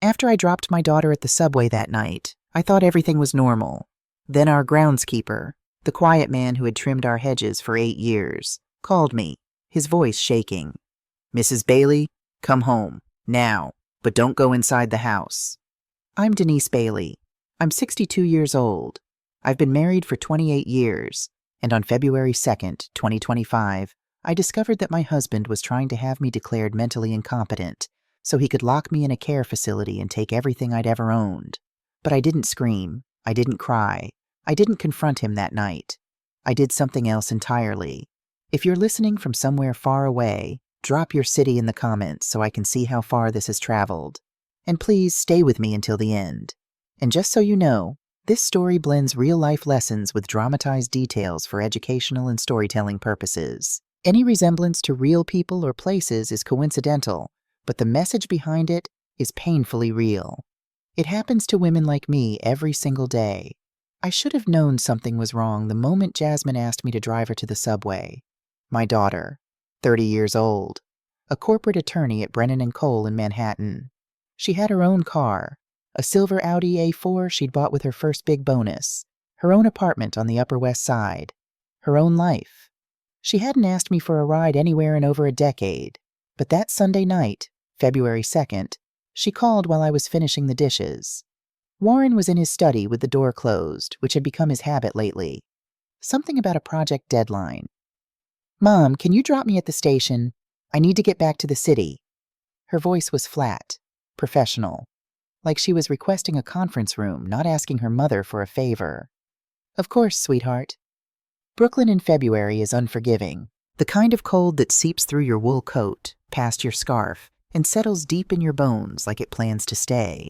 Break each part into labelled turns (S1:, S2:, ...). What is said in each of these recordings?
S1: After I dropped my daughter at the subway that night, I thought everything was normal. Then our groundskeeper, the quiet man who had trimmed our hedges for 8 years, called me, his voice shaking. "Mrs. Bailey, come home, now, but don't go inside the house." I'm Denise Bailey. I'm 62 years old. I've been married for 28 years, and on February 2nd, 2025, I discovered that my husband was trying to have me declared mentally incompetent so he could lock me in a care facility and take everything I'd ever owned. But I didn't scream. I didn't cry. I didn't confront him that night. I did something else entirely. If you're listening from somewhere far away, drop your city in the comments so I can see how far this has traveled. And please stay with me until the end. And just so you know, this story blends real-life lessons with dramatized details for educational and storytelling purposes. Any resemblance to real people or places is coincidental, but the message behind it is painfully real. It happens to women like me every single day. I should have known something was wrong the moment Jasmine asked me to drive her to the subway. My daughter, 30 years old, a corporate attorney at Brennan & Cole in Manhattan. She had her own car, a silver Audi A4 she'd bought with her first big bonus, her own apartment on the Upper West Side, her own life. She hadn't asked me for a ride anywhere in over a decade, but that Sunday night, February 2nd, she called while I was finishing the dishes. Warren was in his study with the door closed, which had become his habit lately. Something about a project deadline. "Mom, can you drop me at the station? I need to get back to the city." Her voice was flat, professional, like she was requesting a conference room, not asking her mother for a favor. "Of course, sweetheart." Brooklyn in February is unforgiving, the kind of cold that seeps through your wool coat, past your scarf, and settles deep in your bones like it plans to stay.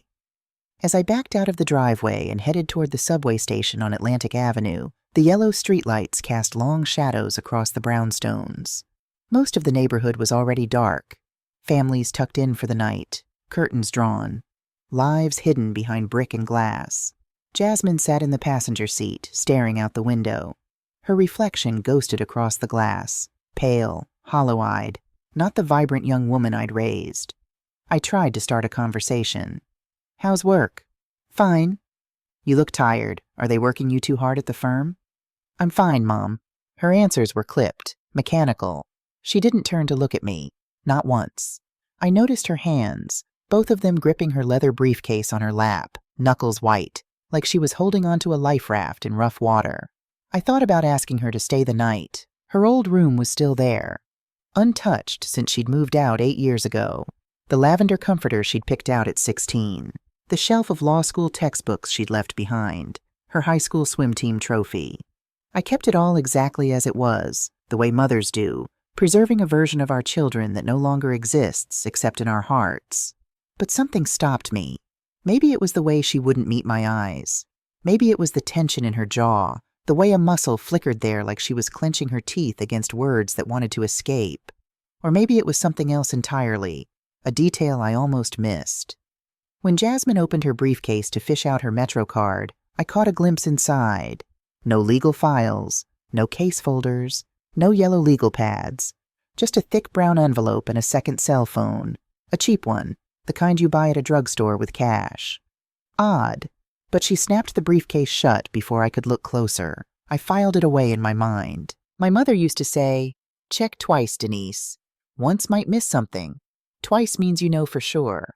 S1: As I backed out of the driveway and headed toward the subway station on Atlantic Avenue, the yellow streetlights cast long shadows across the brownstones. Most of the neighborhood was already dark, families tucked in for the night, curtains drawn, lives hidden behind brick and glass. Jasmine sat in the passenger seat, staring out the window. Her reflection ghosted across the glass, pale, hollow-eyed, not the vibrant young woman I'd raised. I tried to start a conversation. "How's work?" "Fine." "You look tired. Are they working you too hard at the firm?" "I'm fine, Mom." Her answers were clipped, mechanical. She didn't turn to look at me, not once. I noticed her hands, both of them gripping her leather briefcase on her lap, knuckles white, like she was holding onto a life raft in rough water. I thought about asking her to stay the night. Her old room was still there, untouched since she'd moved out 8 years ago. The lavender comforter she'd picked out at 16. The shelf of law school textbooks she'd left behind. Her high school swim team trophy. I kept it all exactly as it was, the way mothers do, preserving a version of our children that no longer exists except in our hearts. But something stopped me. Maybe it was the way she wouldn't meet my eyes. Maybe it was the tension in her jaw, the way a muscle flickered there like she was clenching her teeth against words that wanted to escape. Or maybe it was something else entirely, a detail I almost missed. When Jasmine opened her briefcase to fish out her Metro card, I caught a glimpse inside. No legal files, no case folders, no yellow legal pads, just a thick brown envelope and a second cell phone, a cheap one, the kind you buy at a drugstore with cash. Odd, but she snapped the briefcase shut before I could look closer. I filed it away in my mind. My mother used to say, "Check twice, Denise. Once might miss something. Twice means you know for sure."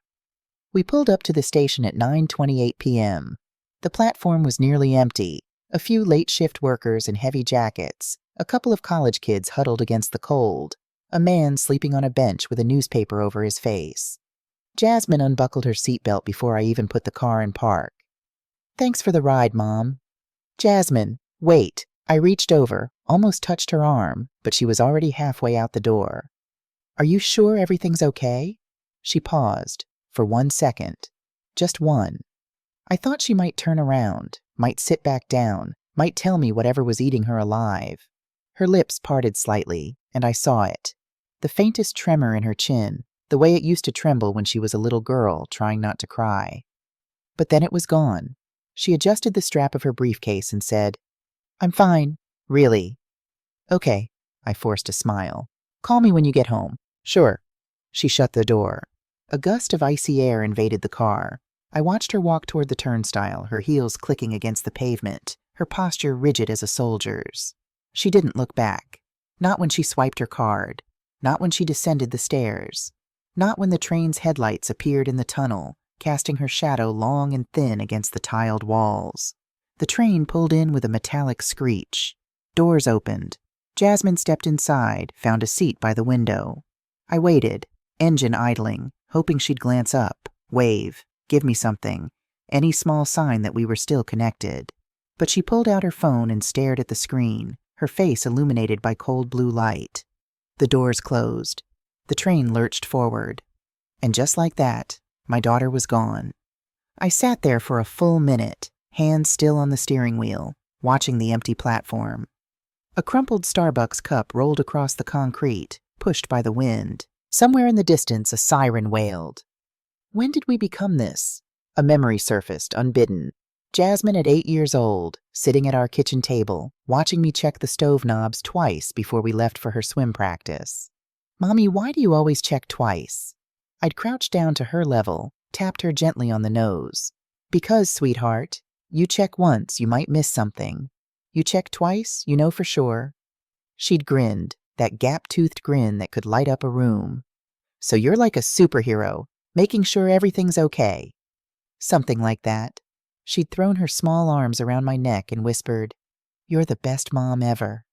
S1: We pulled up to the station at 9:28 p.m. The platform was nearly empty, a few late-shift workers in heavy jackets, a couple of college kids huddled against the cold, a man sleeping on a bench with a newspaper over his face. Jasmine unbuckled her seatbelt before I even put the car in park. "Thanks for the ride, Mom." "Jasmine, wait." I reached over, almost touched her arm, but she was already halfway out the door. "Are you sure everything's okay?" She paused, for 1 second. Just one. I thought she might turn around, might sit back down, might tell me whatever was eating her alive. Her lips parted slightly, and I saw it. The faintest tremor in her chin, the way it used to tremble when she was a little girl trying not to cry. But then it was gone. She adjusted the strap of her briefcase and said, "I'm fine, really." "Okay," I forced a smile. "Call me when you get home." "Sure." She shut the door. A gust of icy air invaded the car. I watched her walk toward the turnstile, her heels clicking against the pavement, her posture rigid as a soldier's. She didn't look back. Not when she swiped her card. Not when she descended the stairs. Not when the train's headlights appeared in the tunnel, casting her shadow long and thin against the tiled walls. The train pulled in with a metallic screech. Doors opened. Jasmine stepped inside, found a seat by the window. I waited, engine idling, hoping she'd glance up, wave, give me something, any small sign that we were still connected. But she pulled out her phone and stared at the screen, her face illuminated by cold blue light. The doors closed. The train lurched forward. And just like that, my daughter was gone. I sat there for a full minute, hands still on the steering wheel, watching the empty platform. A crumpled Starbucks cup rolled across the concrete, pushed by the wind. Somewhere in the distance, a siren wailed. When did we become this? A memory surfaced, unbidden. Jasmine at 8 years old, sitting at our kitchen table, watching me check the stove knobs twice before we left for her swim practice. Mommy, why do you always check twice? I'd crouched down to her level, tapped her gently on the nose. Because, sweetheart, you check once, you might miss something. You check twice, you know for sure. She'd grinned, that gap-toothed grin that could light up a room. So you're like a superhero, making sure everything's okay. Something like that. She'd thrown her small arms around my neck and whispered, "You're the best mom ever."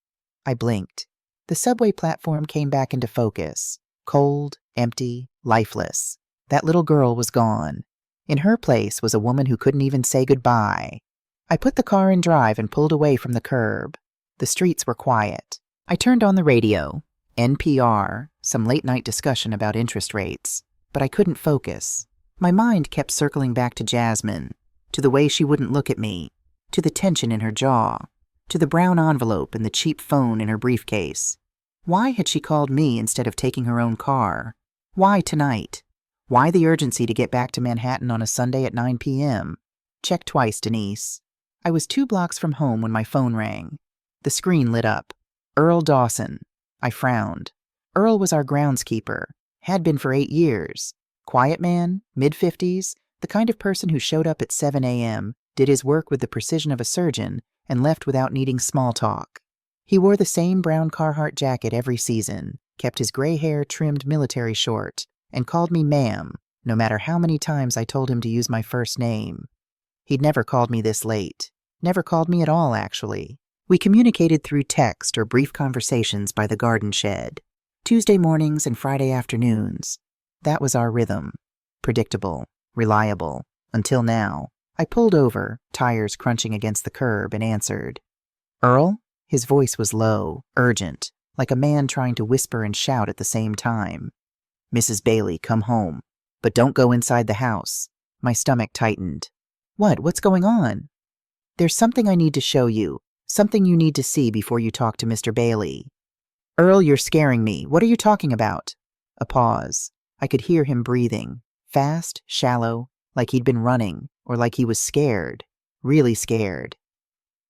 S1: I blinked. The subway platform came back into focus. Cold, empty, lifeless. That little girl was gone. In her place was a woman who couldn't even say goodbye. I put the car in drive and pulled away from the curb. The streets were quiet. I turned on the radio. NPR, some late-night discussion about interest rates. But I couldn't focus. My mind kept circling back to Jasmine, to the way she wouldn't look at me, to the tension in her jaw, to the brown envelope and the cheap phone in her briefcase. Why had she called me instead of taking her own car? Why tonight? Why the urgency to get back to Manhattan on a Sunday at 9 p.m.? Check twice, Denise. I was 2 blocks from home when my phone rang. The screen lit up. Earl Dawson. I frowned. Earl was our groundskeeper. Had been for 8 years. Quiet man, mid-50s, the kind of person who showed up at 7 a.m., did his work with the precision of a surgeon, and left without needing small talk. He wore the same brown Carhartt jacket every season, kept his gray hair trimmed military short, and called me ma'am, no matter how many times I told him to use my first name. He'd never called me this late. Never called me at all, actually. We communicated through text or brief conversations by the garden shed. Tuesday mornings and Friday afternoons. That was our rhythm. Predictable, reliable, until now. I pulled over, tires crunching against the curb, and answered. "Earl?" His voice was low, urgent, like a man trying to whisper and shout at the same time. "Mrs. Bailey, come home. But don't go inside the house." My stomach tightened. What's going on? "There's something I need to show you. Something you need to see before you talk to Mr. Bailey." "Earl, you're scaring me. What are you talking about?" A pause. I could hear him breathing. Fast, shallow, like he'd been running, or like he was scared. Really scared.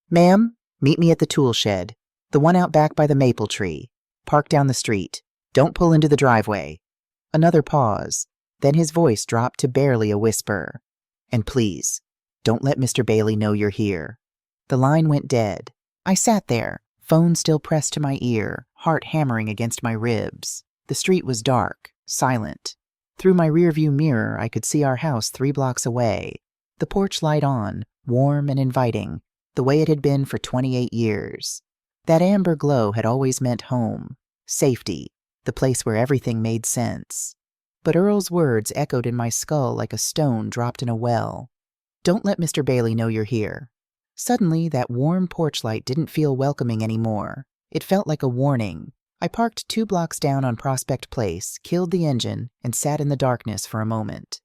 S1: "Ma'am, meet me at the tool shed. The one out back by the maple tree. Park down the street. Don't pull into the driveway." Another pause. Then his voice dropped to barely a whisper. "And please, don't let Mr. Bailey know you're here." The line went dead. I sat there, phone still pressed to my ear, heart hammering against my ribs. The street was dark, silent. Through my rearview mirror, I could see our house 3 blocks away. The porch light on, warm and inviting, the way it had been for 28 years. That amber glow had always meant home, safety, the place where everything made sense. But Earl's words echoed in my skull like a stone dropped in a well. "Don't let Mr. Bailey know you're here." Suddenly, that warm porch light didn't feel welcoming anymore. It felt like a warning. I parked 2 blocks down on Prospect Place, killed the engine, and sat in the darkness for a moment.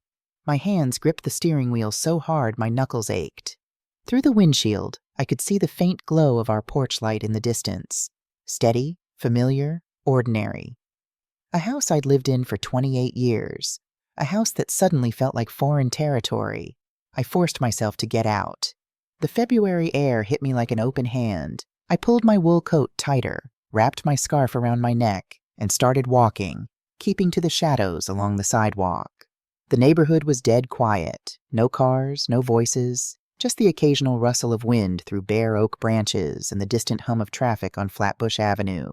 S1: My hands gripped the steering wheel so hard my knuckles ached. Through the windshield, I could see the faint glow of our porch light in the distance. Steady, familiar, ordinary. A house I'd lived in for 28 years. A house that suddenly felt like foreign territory. I forced myself to get out. The February air hit me like an open hand. I pulled my wool coat tighter, wrapped my scarf around my neck, and started walking, keeping to the shadows along the sidewalk. The neighborhood was dead quiet. No cars, no voices, just the occasional rustle of wind through bare oak branches and the distant hum of traffic on Flatbush Avenue.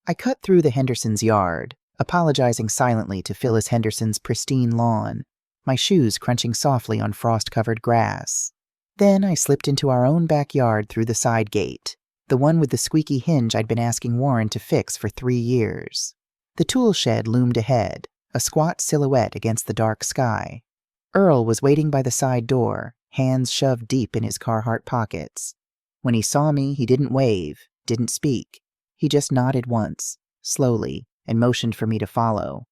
S1: I cut through the Hendersons' yard, apologizing silently to Phyllis Henderson's pristine lawn, my shoes crunching softly on frost-covered grass. Then I slipped into our own backyard through the side gate, the one with the squeaky hinge I'd been asking Warren to fix for 3 years. The tool shed loomed ahead, a squat silhouette against the dark sky. Earl was waiting by the side door, hands shoved deep in his Carhartt pockets. When he saw me, he didn't wave, didn't speak. He just nodded once, slowly, and motioned for me to follow.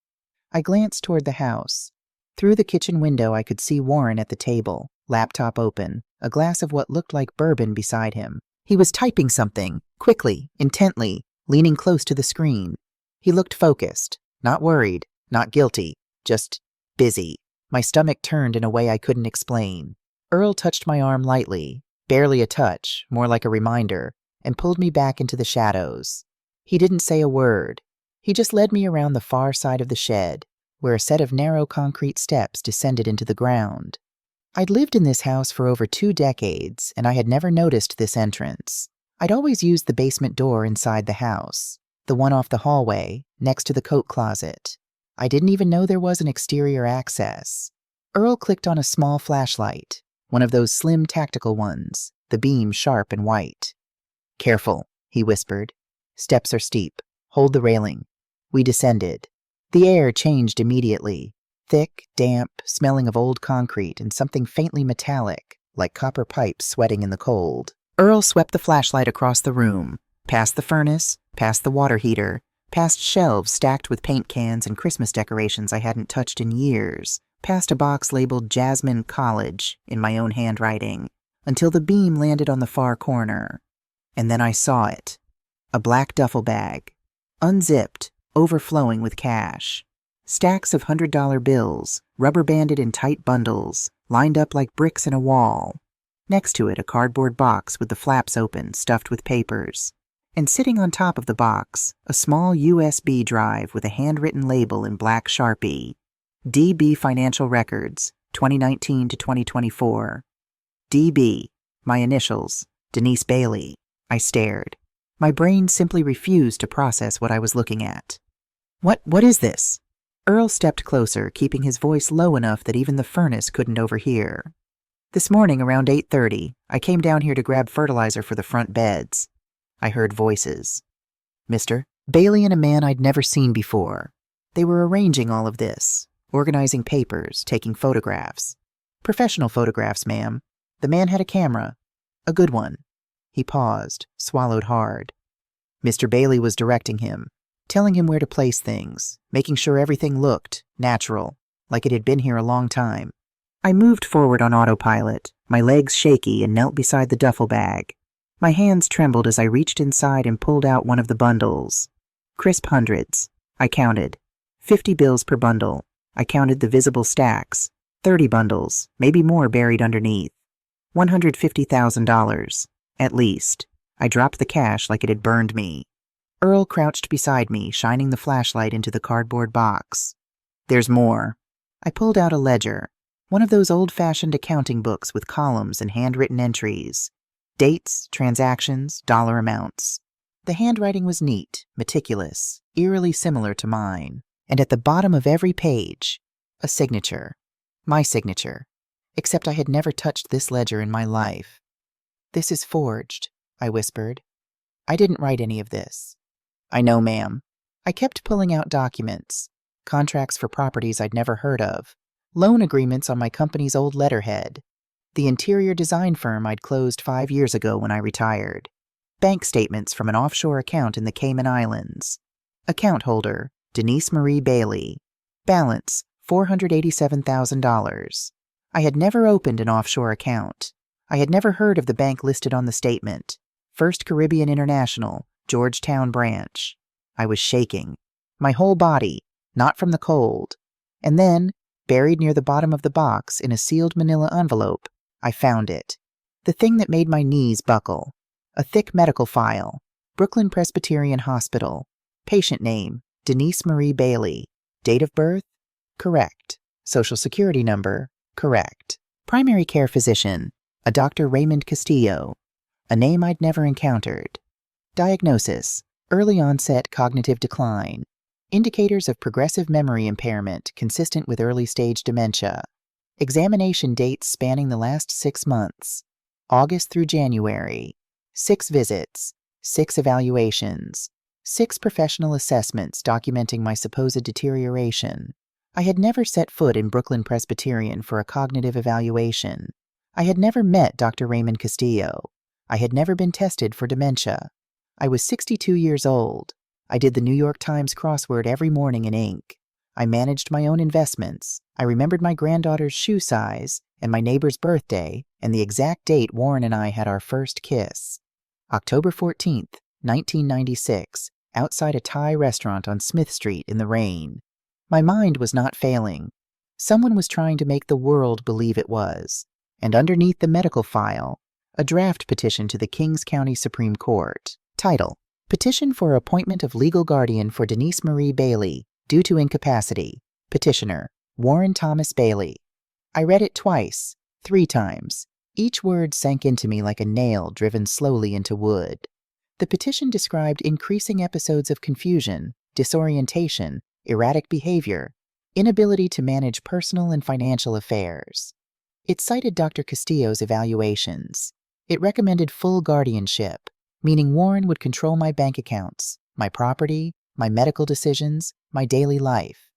S1: I glanced toward the house. Through the kitchen window I could see Warren at the table, laptop open, a glass of what looked like bourbon beside him. He was typing something, quickly, intently, leaning close to the screen. He looked focused, not worried, not guilty, just busy. My stomach turned in a way I couldn't explain. Earl touched my arm lightly, barely a touch, more like a reminder, and pulled me back into the shadows. He didn't say a word. He just led me around the far side of the shed, where a set of narrow concrete steps descended into the ground. I'd lived in this house for over 2 decades, and I had never noticed this entrance. I'd always used the basement door inside the house, the one off the hallway, next to the coat closet. I didn't even know there was an exterior access. Earl clicked on a small flashlight, one of those slim tactical ones, the beam sharp and white. "Careful," he whispered. "Steps are steep. Hold the railing." We descended. The air changed immediately, thick, damp, smelling of old concrete and something faintly metallic, like copper pipes sweating in the cold. Earl swept the flashlight across the room, past the furnace, past the water heater, past shelves stacked with paint cans and Christmas decorations I hadn't touched in years, past a box labeled Jasmine College in my own handwriting, until the beam landed on the far corner. And then I saw it. A black duffel bag, unzipped, overflowing with cash. Stacks of $100 bills, rubber-banded in tight bundles, lined up like bricks in a wall. Next to it, a cardboard box with the flaps open, stuffed with papers. And sitting on top of the box, a small USB drive with a handwritten label in black Sharpie. DB Financial Records, 2019 to 2024. DB, my initials, Denise Bailey. I stared. My brain simply refused to process what I was looking at. What is this?" Earl stepped closer, keeping his voice low enough that even the furnace couldn't overhear. "This morning around 8:30, I came down here to grab fertilizer for the front beds." I heard voices. "Mr. Bailey and a man I'd never seen before. They were arranging all of this, organizing papers, taking photographs. Professional photographs, ma'am. The man had a camera. A good one." He paused, swallowed hard. Mr. Bailey was directing him, telling him where to place things, making sure everything looked natural, like it had been here a long time. I moved forward on autopilot, my legs shaky, and knelt beside the duffel bag. My hands trembled as I reached inside and pulled out one of the bundles. Crisp hundreds. I counted. 50 bills per bundle. I counted the visible stacks. 30 bundles, maybe more buried underneath. $150,000. At least. I dropped the cash like it had burned me. Earl crouched beside me, shining the flashlight into the cardboard box. "There's more." I pulled out a ledger, one of those old-fashioned accounting books with columns and handwritten entries. Dates, transactions, dollar amounts. The handwriting was neat, meticulous, eerily similar to mine. And at the bottom of every page, a signature. My signature. Except I had never touched this ledger in my life. "This is forged," I whispered. "I didn't write any of this." "I know, ma'am." I kept pulling out documents. Contracts for properties I'd never heard of. Loan agreements on my company's old letterhead. The interior design firm I'd closed 5 years ago when I retired. Bank statements from an offshore account in the Cayman Islands. Account holder, Denise Marie Bailey. Balance, $487,000. I had never opened an offshore account. I had never heard of the bank listed on the statement. First Caribbean International, Georgetown branch. I was shaking. My whole body, not from the cold. And then, buried near the bottom of the box in a sealed manila envelope, I found it. The thing that made my knees buckle. A thick medical file. Brooklyn Presbyterian Hospital. Patient name, Denise Marie Bailey. Date of birth? Correct. Social Security number, correct. Primary care physician, a Dr. Raymond Castillo, a name I'd never encountered. Diagnosis, early onset cognitive decline. Indicators of progressive memory impairment consistent with early stage dementia. Examination dates spanning the last 6 months, August through January. 6 visits, 6 evaluations, 6 professional assessments documenting my supposed deterioration. I had never set foot in Brooklyn Presbyterian for a cognitive evaluation. I had never met Dr. Raymond Castillo. I had never been tested for dementia. I was 62 years old. I did the New York Times crossword every morning in ink. I managed my own investments. I remembered my granddaughter's shoe size and my neighbor's birthday and the exact date Warren and I had our first kiss. October 14th, 1996, outside a Thai restaurant on Smith Street in the rain. My mind was not failing. Someone was trying to make the world believe it was. And underneath the medical file, a draft petition to the Kings County Supreme Court. Title: Petition for appointment of legal guardian for Denise Marie Bailey, due to incapacity. Petitioner: Warren Thomas Bailey. I read it twice, 3 times. Each word sank into me like a nail driven slowly into wood. The petition described increasing episodes of confusion, disorientation, erratic behavior, inability to manage personal and financial affairs. It cited Dr. Castillo's evaluations. It recommended full guardianship, meaning Warren would control my bank accounts, my property, my medical decisions, my daily life.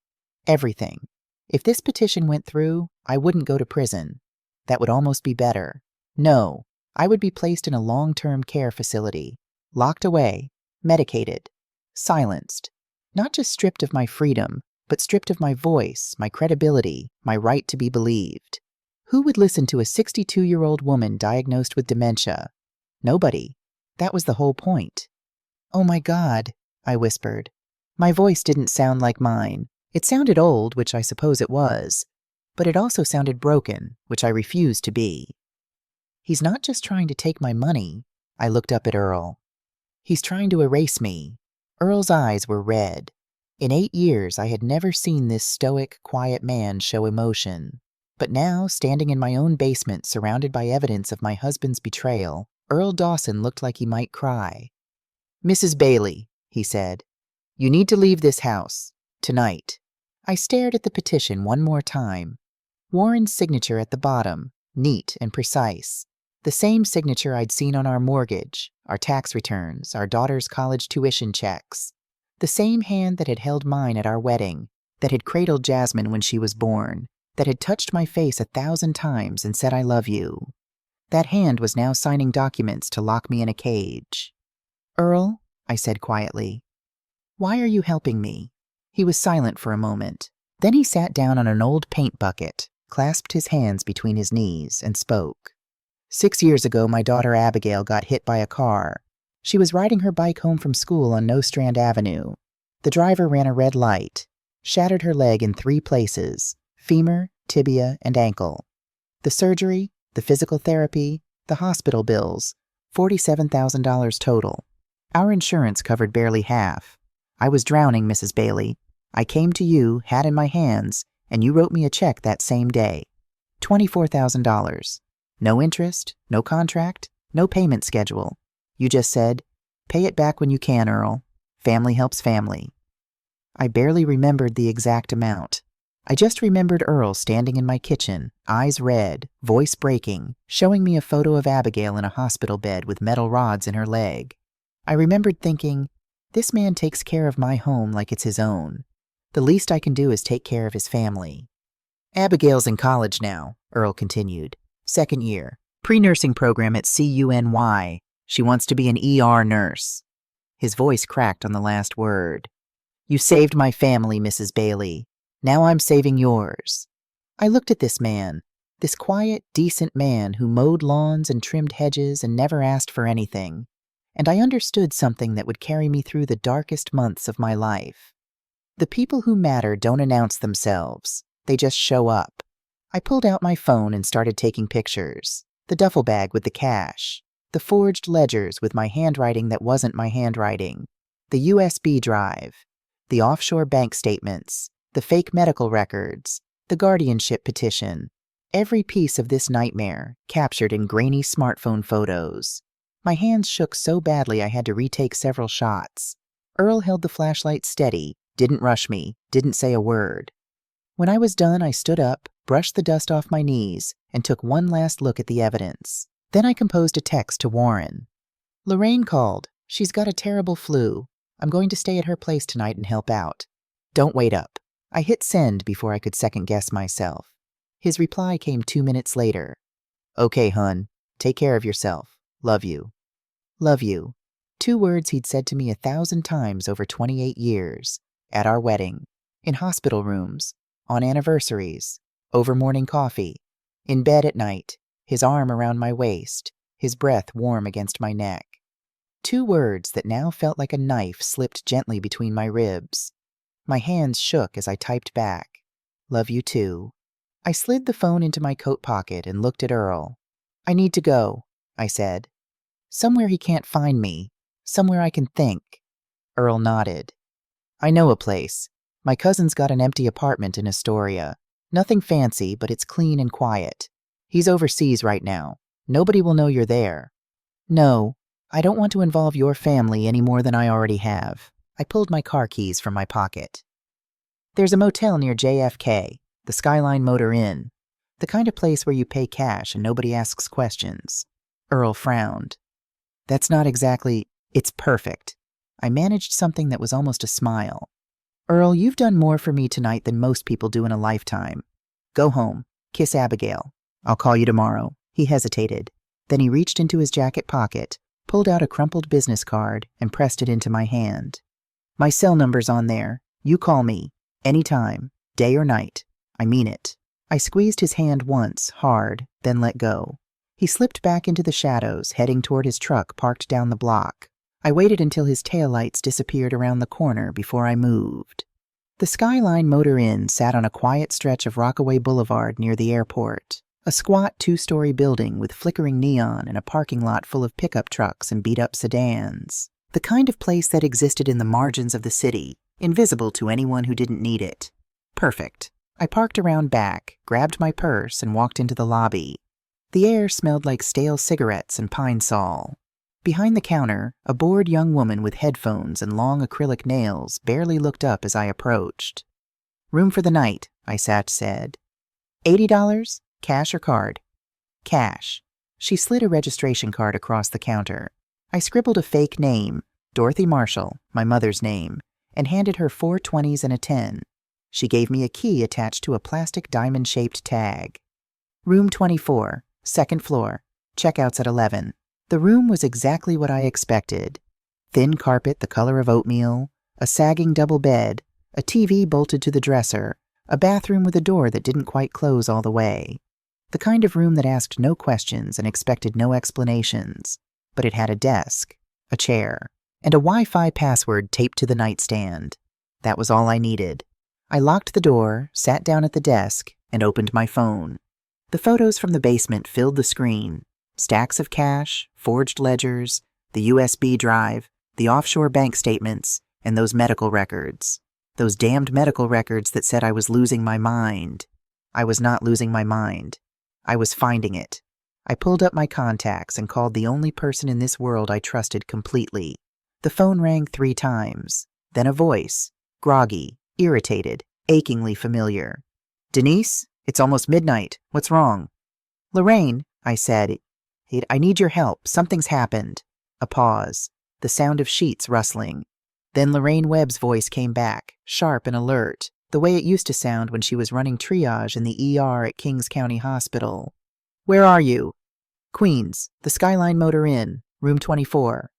S1: Everything. If this petition went through, I wouldn't go to prison. That would almost be better. No, I would be placed in a long-term care facility, locked away, medicated, silenced. Not just stripped of my freedom, but stripped of my voice, my credibility, my right to be believed. Who would listen to a 62-year-old woman diagnosed with dementia? Nobody. That was the whole point. "Oh my God," I whispered. My voice didn't sound like mine. It sounded old, which I suppose it was, but it also sounded broken, which I refused to be. "He's not just trying to take my money." I looked up at Earl. "He's trying to erase me." Earl's eyes were red. In 8 years, I had never seen this stoic, quiet man show emotion. But now, standing in my own basement surrounded by evidence of my husband's betrayal, Earl Dawson looked like he might cry. "Mrs. Bailey," he said, "you need to leave this house. Tonight." I stared at the petition one more time. Warren's signature at the bottom, neat and precise. The same signature I'd seen on our mortgage, our tax returns, our daughter's college tuition checks. The same hand that had held mine at our wedding, that had cradled Jasmine when she was born, that had touched my face 1,000 times and said I love you. That hand was now signing documents to lock me in a cage. "Earl," I said quietly, "why are you helping me?" He was silent for a moment. Then he sat down on an old paint bucket, clasped his hands between his knees, and spoke. 6 years ago, my daughter Abigail got hit by a car. She was riding her bike home from school on Nostrand Avenue. The driver ran a red light, shattered her leg in 3 places, femur, tibia, and ankle. The surgery, the physical therapy, the hospital bills, $47,000 total. Our insurance covered barely half. I was drowning, Mrs. Bailey. I came to you, hat in my hands, and you wrote me a check that same day. $24,000. No interest, no contract, no payment schedule. You just said, "Pay it back when you can, Earl. Family helps family." I barely remembered the exact amount. I just remembered Earl standing in my kitchen, eyes red, voice breaking, showing me a photo of Abigail in a hospital bed with metal rods in her leg. I remembered thinking, this man takes care of my home like it's his own. The least I can do is take care of his family. "Abigail's in college now," Earl continued. "2nd year. Pre-nursing program at CUNY. She wants to be an ER nurse." His voice cracked on the last word. "You saved my family, Mrs. Bailey. Now I'm saving yours." I looked at this man, this quiet, decent man who mowed lawns and trimmed hedges and never asked for anything, and I understood something that would carry me through the darkest months of my life. The people who matter don't announce themselves. They just show up. I pulled out my phone and started taking pictures. The duffel bag with the cash, the forged ledgers with my handwriting that wasn't my handwriting, the USB drive, the offshore bank statements, the fake medical records, The guardianship petition. Every piece of this nightmare captured in grainy smartphone photos. My hands shook so badly I had to retake several shots. Earl held the flashlight steady, didn't rush me, didn't say a word. When I was done, I stood up, brushed the dust off my knees, and took one last look at the evidence. Then I composed a text to Warren. Lorraine called. She's got a terrible flu. I'm going to stay at her place tonight and help out. Don't wait up. I hit send before I could second-guess myself. His reply came 2 minutes later. Okay, hun. Take care of yourself. Love you. Love you. 2 words he'd said to me 1,000 times over 28 years. At our wedding. In hospital rooms. On anniversaries. Over morning coffee. In bed at night. His arm around my waist. His breath warm against my neck. 2 words that now felt like a knife slipped gently between my ribs. My hands shook as I typed back. Love you too. I slid the phone into my coat pocket and looked at Earl. I need to go, I said. Somewhere he can't find me. Somewhere I can think. Earl nodded. I know a place. My cousin's got an empty apartment in Astoria. Nothing fancy, but it's clean and quiet. He's overseas right now. Nobody will know you're there. No, I don't want to involve your family any more than I already have. I pulled my car keys from my pocket. There's a motel near JFK, the Skyline Motor Inn. The kind of place where you pay cash and nobody asks questions. Earl frowned. That's not exactly... It's perfect. I managed something that was almost a smile. Earl, you've done more for me tonight than most people do in a lifetime. Go home. Kiss Abigail. I'll call you tomorrow. He hesitated. Then he reached into his jacket pocket, pulled out a crumpled business card, and pressed it into my hand. My cell number's on there. You call me. Anytime. Day or night. I mean it. I squeezed his hand once, hard, then let go. He slipped back into the shadows, heading toward his truck parked down the block. I waited until his taillights disappeared around the corner before I moved. The Skyline Motor Inn sat on a quiet stretch of Rockaway Boulevard near the airport, a squat 2-story building with flickering neon and a parking lot full of pickup trucks and beat-up sedans. The kind of place that existed in the margins of the city, invisible to anyone who didn't need it. Perfect. I parked around back, grabbed my purse, and walked into the lobby. The air smelled like stale cigarettes and pine sol. Behind the counter, a bored young woman with headphones and long acrylic nails barely looked up as I approached. Room for the night, I said. $80? Cash or card? Cash. She slid a registration card across the counter. I scribbled a fake name, Dorothy Marshall, my mother's name, and handed her 4 20s and a 10. She gave me a key attached to a plastic diamond-shaped tag. Room 24, 2nd floor. Checkout's at 11. The room was exactly what I expected. Thin carpet the color of oatmeal, a sagging double bed, a TV bolted to the dresser, a bathroom with a door that didn't quite close all the way. The kind of room that asked no questions and expected no explanations. But it had a desk, a chair, and a Wi-Fi password taped to the nightstand. That was all I needed. I locked the door, sat down at the desk, and opened my phone. The photos from the basement filled the screen. Stacks of cash, forged ledgers, the USB drive, the offshore bank statements, and those medical records. Those damned medical records that said I was losing my mind. I was not losing my mind. I was finding it. I pulled up my contacts and called the only person in this world I trusted completely. The phone rang 3 times. Then a voice, groggy, irritated, achingly familiar. Denise, it's almost midnight. What's wrong? Lorraine, I said. I need your help. Something's happened. A pause. The sound of sheets rustling. Then Lorraine Webb's voice came back, sharp and alert, the way it used to sound when she was running triage in the ER at Kings County Hospital. Where are you? Queens, the Skyline Motor Inn, room 24.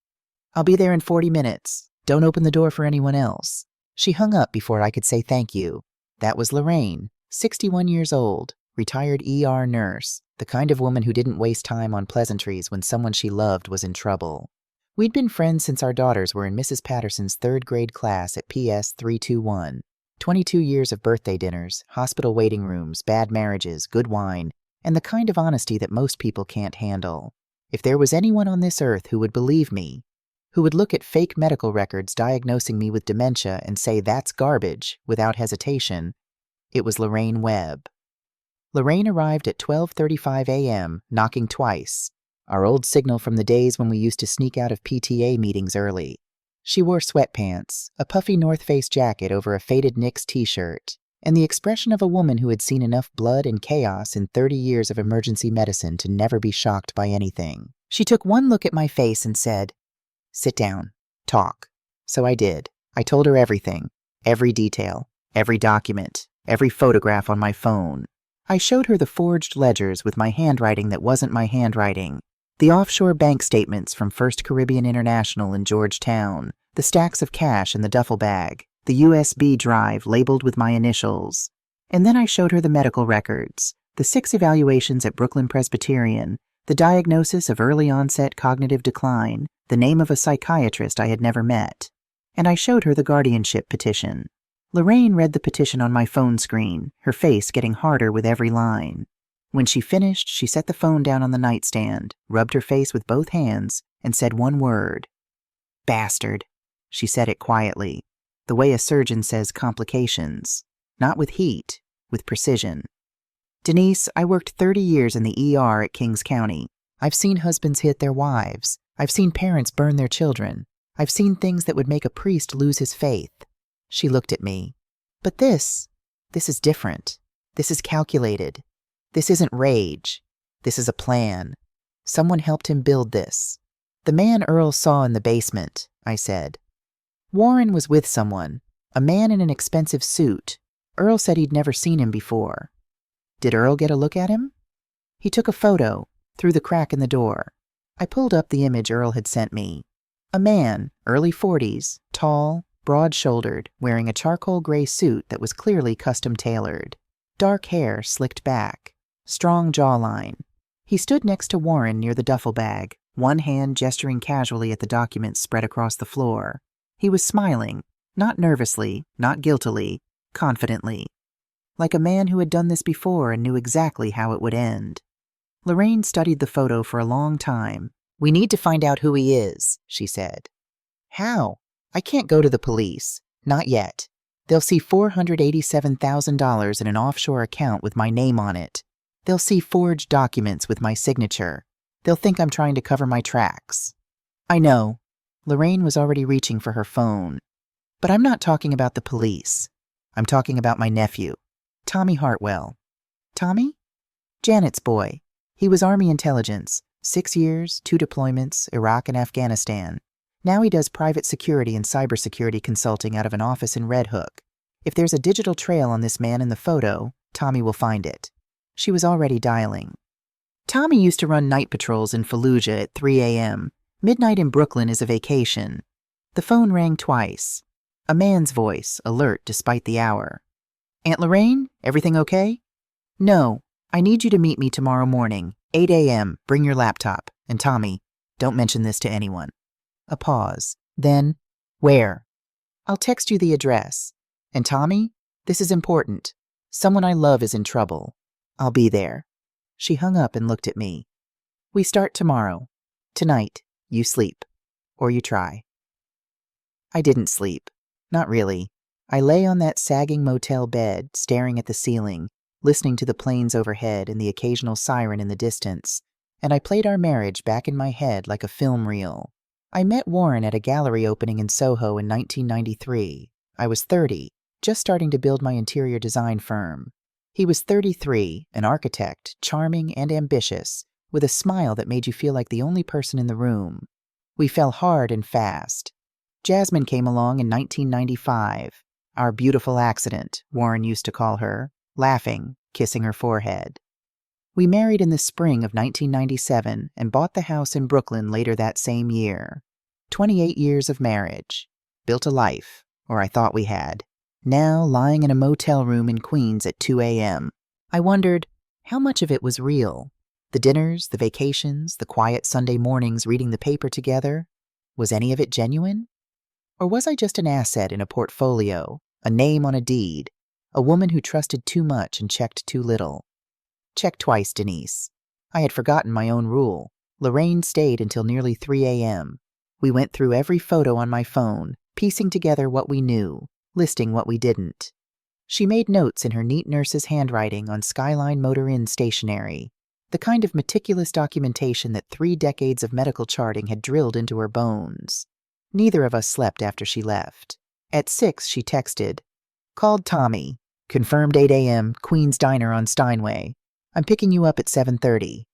S1: I'll be there in 40 minutes. Don't open the door for anyone else. She hung up before I could say thank you. That was Lorraine, 61 years old, retired ER nurse, the kind of woman who didn't waste time on pleasantries when someone she loved was in trouble. We'd been friends since our daughters were in Mrs. Patterson's 3rd grade class at PS 321. 22 years of birthday dinners, hospital waiting rooms, bad marriages, good wine, and the kind of honesty that most people can't handle. If there was anyone on this earth who would believe me, who would look at fake medical records diagnosing me with dementia and say that's garbage without hesitation, It was Lorraine Webb. Lorraine arrived at 12:35 a.m., knocking twice, our old signal from the days when we used to sneak out of PTA meetings early. She wore sweatpants, a puffy North Face jacket over a faded Knicks t-shirt, and the expression of a woman who had seen enough blood and chaos in 30 years of emergency medicine to never be shocked by anything. She took one look at my face and said, "Sit down. Talk." So I did. I told her everything, every detail, every document, every photograph on my phone. I showed her the forged ledgers with my handwriting that wasn't my handwriting, the offshore bank statements from First Caribbean International in Georgetown, the stacks of cash in the duffel bag, the USB drive labeled with my initials. And then I showed her the medical records, the 6 evaluations at Brooklyn Presbyterian, the diagnosis of early onset cognitive decline, the name of a psychiatrist I had never met. And I showed her the guardianship petition. Lorraine read the petition on my phone screen, her face getting harder with every line. When she finished, she set the phone down on the nightstand, rubbed her face with both hands, and said one word. "Bastard." She said it quietly, the way a surgeon says complications, not with heat, with precision. "Denise, I worked 30 years in the ER at Kings County. I've seen husbands hit their wives. I've seen parents burn their children. I've seen things that would make a priest lose his faith." She looked at me. "But this is different. This is calculated. This isn't rage. This is a plan. Someone helped him build this." "The man Earl saw in the basement," I said. "Warren was with someone, a man in an expensive suit. Earl said he'd never seen him before." "Did Earl get a look at him?" "He took a photo, through the crack in the door." I pulled up the image Earl had sent me. A man, early 40s, tall, broad-shouldered, wearing a charcoal gray suit that was clearly custom-tailored. Dark hair slicked back. Strong jawline. He stood next to Warren near the duffel bag, one hand gesturing casually at the documents spread across the floor. He was smiling, not nervously, not guiltily, confidently. Like a man who had done this before and knew exactly how it would end. Lorraine studied the photo for a long time. "We need to find out who he is," she said. "How? I can't go to the police. Not yet. They'll see $487,000 in an offshore account with my name on it. They'll see forged documents with my signature. They'll think I'm trying to cover my tracks." "I know." Lorraine was already reaching for her phone. "But I'm not talking about the police. I'm talking about my nephew, Tommy Hartwell." "Tommy?" "Janet's boy. He was Army intelligence, 6 years, 2 deployments, Iraq and Afghanistan. Now he does private security and cybersecurity consulting out of an office in Red Hook. If there's a digital trail on this man in the photo, Tommy will find it." She was already dialing. "Tommy used to run night patrols in Fallujah at 3 a.m. Midnight in Brooklyn is a vacation." The phone rang twice. A man's voice, alert despite the hour. "Aunt Lorraine, everything okay?" "No. I need you to meet me tomorrow morning, 8 a.m. Bring your laptop. And Tommy, don't mention this to anyone." A pause. Then, "Where?" "I'll text you the address. And Tommy, this is important. Someone I love is in trouble. I'll be there." She hung up and looked at me. "We start tomorrow. Tonight, you sleep. Or you try." I didn't sleep. Not really. I lay on that sagging motel bed, staring at the ceiling, listening to the planes overhead and the occasional siren in the distance, and I played our marriage back in my head like a film reel. I met Warren at a gallery opening in Soho in 1993. I was 30, just starting to build my interior design firm. He was 33, an architect, charming and ambitious, with a smile that made you feel like the only person in the room. We fell hard and fast. Jasmine came along in 1995. Our beautiful accident, Warren used to call her, laughing, kissing her forehead. We married in the spring of 1997 and bought the house in Brooklyn later that same year. 28 years of marriage. Built a life, or I thought we had. Now lying in a motel room in Queens at 2 a.m. I wondered, how much of it was real? The dinners, the vacations, the quiet Sunday mornings reading the paper together? Was any of it genuine? Or was I just an asset in a portfolio, a name on a deed, a woman who trusted too much and checked too little? Check twice, Denise. I had forgotten my own rule. Lorraine stayed until nearly 3 a.m. We went through every photo on my phone, piecing together what we knew, listing what we didn't. She made notes in her neat nurse's handwriting on Skyline Motor Inn stationery, the kind of meticulous documentation that 3 decades of medical charting had drilled into her bones. Neither of us slept after she left. At 6, she texted, "Called Tommy. Confirmed 8 a.m., Queen's Diner on Steinway. I'm picking you up at 7:30.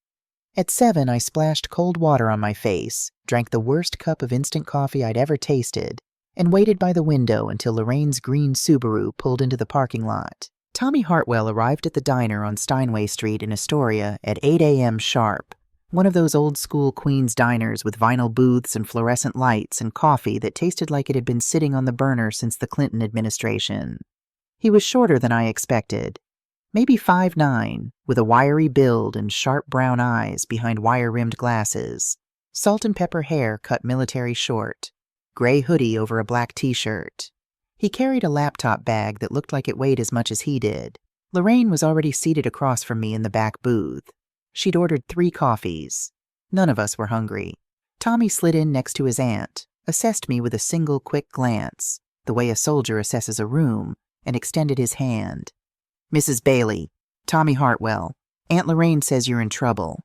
S1: At 7, I splashed cold water on my face, drank the worst cup of instant coffee I'd ever tasted, and waited by the window until Lorraine's green Subaru pulled into the parking lot. Tommy Hartwell arrived at the diner on Steinway Street in Astoria at 8 a.m. sharp, one of those old-school Queens diners with vinyl booths and fluorescent lights and coffee that tasted like it had been sitting on the burner since the Clinton administration. He was shorter than I expected, maybe 5'9", with a wiry build and sharp brown eyes behind wire-rimmed glasses, salt and pepper hair cut military short, gray hoodie over a black t-shirt. He carried a laptop bag that looked like it weighed as much as he did. Lorraine was already seated across from me in the back booth. She'd ordered 3 coffees. None of us were hungry. Tommy slid in next to his aunt, assessed me with a single quick glance, the way a soldier assesses a room, and extended his hand. "Mrs. Bailey, Tommy Hartwell, Aunt Lorraine says you're in trouble."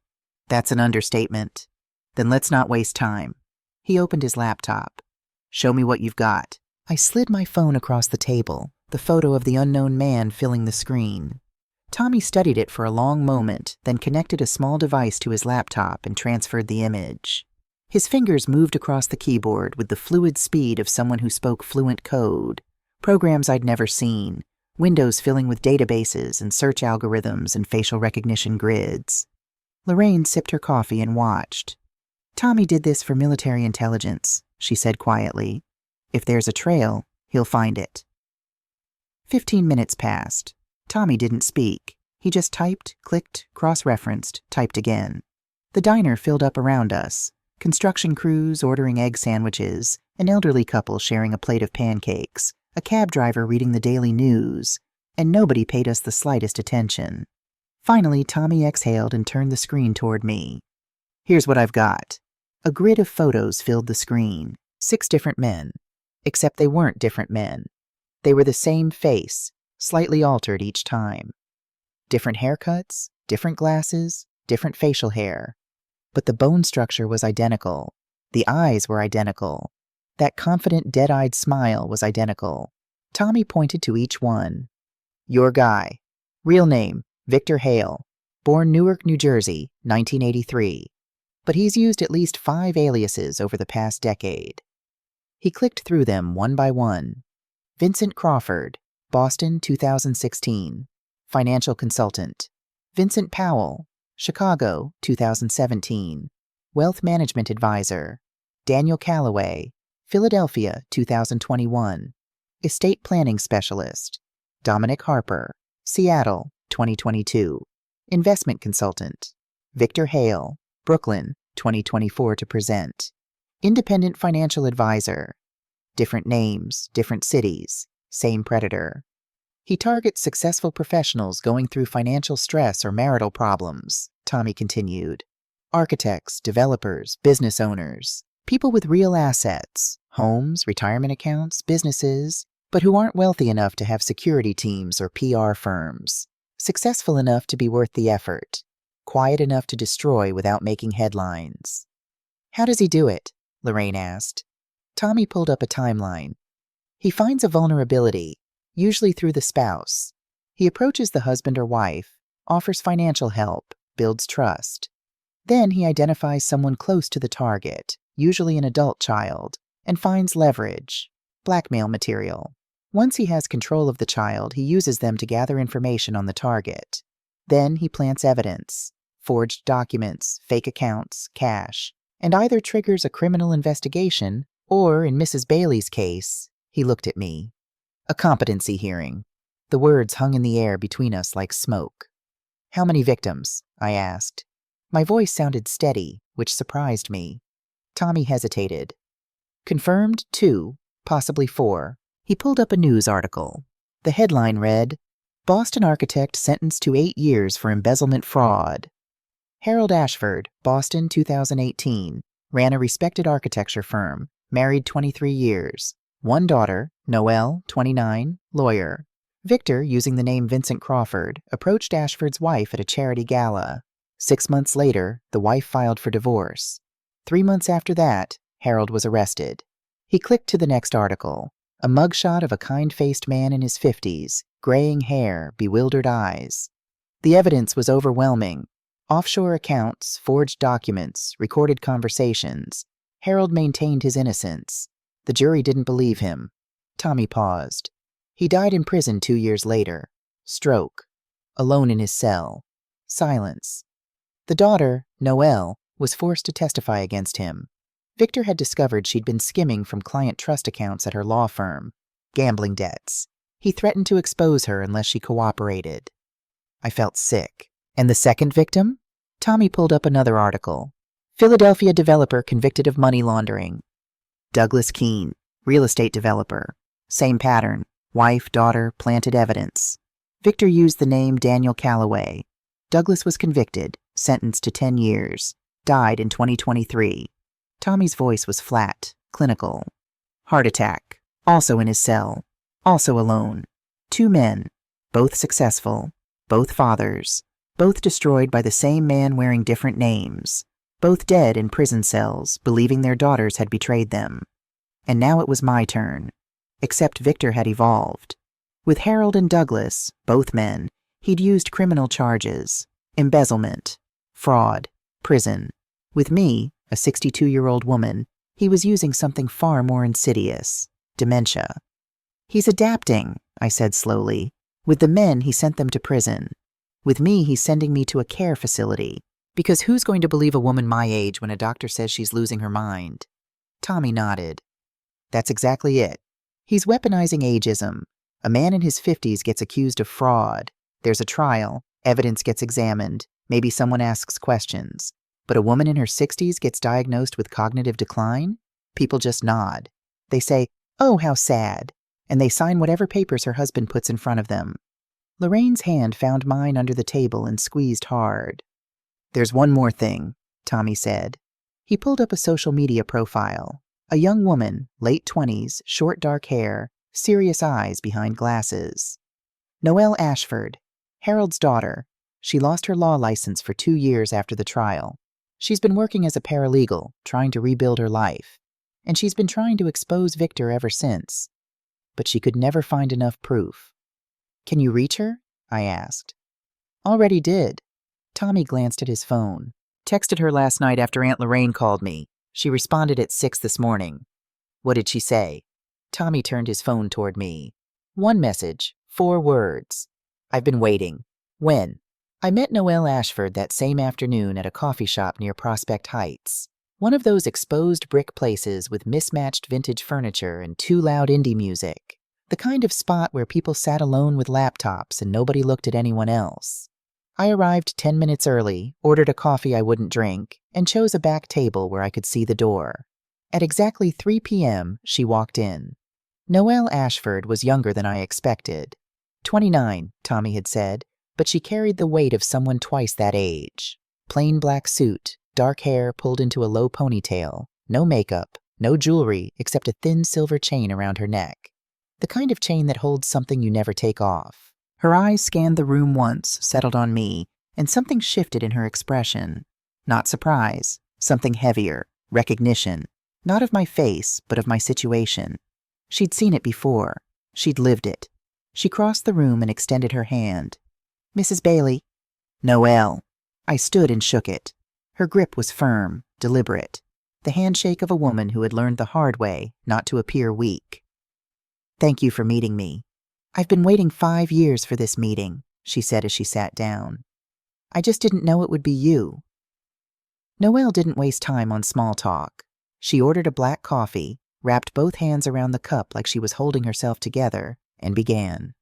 S1: "That's an understatement." "Then let's not waste time." He opened his laptop. "Show me what you've got." I slid my phone across the table, the photo of the unknown man filling the screen. Tommy studied it for a long moment, then connected a small device to his laptop and transferred the image. His fingers moved across the keyboard with the fluid speed of someone who spoke fluent code, programs I'd never seen, windows filling with databases and search algorithms and facial recognition grids. Lorraine sipped her coffee and watched. "Tommy did this for military intelligence," she said quietly. "If there's a trail, he'll find it." 15 minutes passed. Tommy didn't speak. He just typed, clicked, cross-referenced, typed again. The diner filled up around us. Construction crews ordering egg sandwiches, an elderly couple sharing a plate of pancakes, a cab driver reading the daily news, and nobody paid us the slightest attention. Finally, Tommy exhaled and turned the screen toward me. "Here's what I've got." A grid of photos filled the screen. 6 different men. Except they weren't different men. They were the same face, slightly altered each time. Different haircuts, different glasses, different facial hair. But the bone structure was identical. The eyes were identical. That confident, dead-eyed smile was identical. Tommy pointed to each one. "Your guy. Real name, Victor Hale. Born Newark, New Jersey, 1983. But he's used at least 5 aliases over the past decade." He clicked through them one by one. Vincent Crawford, Boston, 2016. Financial consultant. Vincent Powell, Chicago, 2017. Wealth management advisor. Daniel Calloway, Philadelphia, 2021. Estate planning specialist. Dominic Harper, Seattle, 2022. Investment consultant. Victor Hale, Brooklyn, 2024 to present. Independent financial advisor. Different names, different cities, same predator. He targets successful professionals going through financial stress or marital problems, Tommy continued. Architects, developers, business owners, people with real assets, homes, retirement accounts, businesses, but who aren't wealthy enough to have security teams or PR firms. Successful enough to be worth the effort. Quiet enough to destroy without making headlines. "How does he do it?" Lorraine asked. Tommy pulled up a timeline. "He finds a vulnerability, usually through the spouse. He approaches the husband or wife, offers financial help, builds trust. Then he identifies someone close to the target, usually an adult child, and finds leverage, blackmail material. Once he has control of the child, he uses them to gather information on the target. Then he plants evidence, forged documents, fake accounts, cash, and either triggers a criminal investigation or, in Mrs. Bailey's case," he looked at me, "a competency hearing." The words hung in the air between us like smoke. "How many victims?" I asked. My voice sounded steady, which surprised me. Tommy hesitated. "Confirmed 2, possibly 4. He pulled up a news article. The headline read, "Boston architect sentenced to 8 years for embezzlement fraud." Harold Ashford, Boston, 2018. Ran a respected architecture firm. Married 23 years. 1 daughter, Noelle, 29, lawyer. Victor, using the name Vincent Crawford, approached Ashford's wife at a charity gala. 6 months later, the wife filed for divorce. 3 months after that, Harold was arrested. He clicked to the next article, a mugshot of a kind-faced man in his 50s, graying hair, bewildered eyes. The evidence was overwhelming. Offshore accounts, forged documents, recorded conversations. Harold maintained his innocence. The jury didn't believe him. Tommy paused. He died in prison 2 years later. Stroke. Alone in his cell. Silence. The daughter, Noelle, was forced to testify against him. Victor had discovered she'd been skimming from client trust accounts at her law firm. Gambling debts. He threatened to expose her unless she cooperated. I felt sick. And the second victim? Tommy pulled up another article. Philadelphia developer convicted of money laundering. Douglas Keene, real estate developer. Same pattern. Wife, daughter, planted evidence. Victor used the name Daniel Calloway. Douglas was convicted, sentenced to 10 years. Died in 2023. Tommy's voice was flat, clinical. Heart attack. Also in his cell. Also alone. 2 men. Both successful. Both fathers. Both destroyed by the same man wearing different names. Both dead in prison cells, believing their daughters had betrayed them. And now it was my turn. Except Victor had evolved. With Harold and Douglas, both men, he'd used criminal charges, embezzlement, fraud, prison. With me, a 62-year-old woman, he was using something far more insidious, dementia. He's adapting, I said slowly. With the men, he sent them to prison. With me, he's sending me to a care facility. Because who's going to believe a woman my age when a doctor says she's losing her mind? Tommy nodded. That's exactly it. He's weaponizing ageism. A man in his 50s gets accused of fraud. There's a trial, evidence gets examined, maybe someone asks questions. But a woman in her 60s gets diagnosed with cognitive decline? People just nod. They say, "Oh, how sad," and they sign whatever papers her husband puts in front of them. Lorraine's hand found mine under the table and squeezed hard. There's one more thing, Tommy said. He pulled up a social media profile. A young woman, late 20s, short dark hair, serious eyes behind glasses. Noelle Ashford, Harold's daughter. She lost her law license for 2 years after the trial. She's been working as a paralegal, trying to rebuild her life. And she's been trying to expose Victor ever since. But she could never find enough proof. Can you reach her? I asked. Already did. Tommy glanced at his phone. Texted her last night after Aunt Lorraine called me. She responded at 6 this morning. What did she say? Tommy turned his phone toward me. 1 message, 4 words. I've been waiting. When? I met Noelle Ashford that same afternoon at a coffee shop near Prospect Heights. One of those exposed brick places with mismatched vintage furniture and too loud indie music. The kind of spot where people sat alone with laptops and nobody looked at anyone else. I arrived 10 minutes early, ordered a coffee I wouldn't drink, and chose a back table where I could see the door. At exactly 3 p.m., she walked in. Noelle Ashford was younger than I expected. 29, Tommy had said, but she carried the weight of someone twice that age. Plain black suit, dark hair pulled into a low ponytail, no makeup, no jewelry except a thin silver chain around her neck. The kind of chain that holds something you never take off. Her eyes scanned the room once, settled on me, and something shifted in her expression. Not surprise, something heavier, recognition. Not of my face, but of my situation. She'd seen it before. She'd lived it. She crossed the room and extended her hand. Mrs. Bailey. Noelle. I stood and shook it. Her grip was firm, deliberate. The handshake of a woman who had learned the hard way not to appear weak. Thank you for meeting me. I've been waiting 5 years for this meeting, she said as she sat down. I just didn't know it would be you. Noelle didn't waste time on small talk. She ordered a black coffee, wrapped both hands around the cup like she was holding herself together, and began.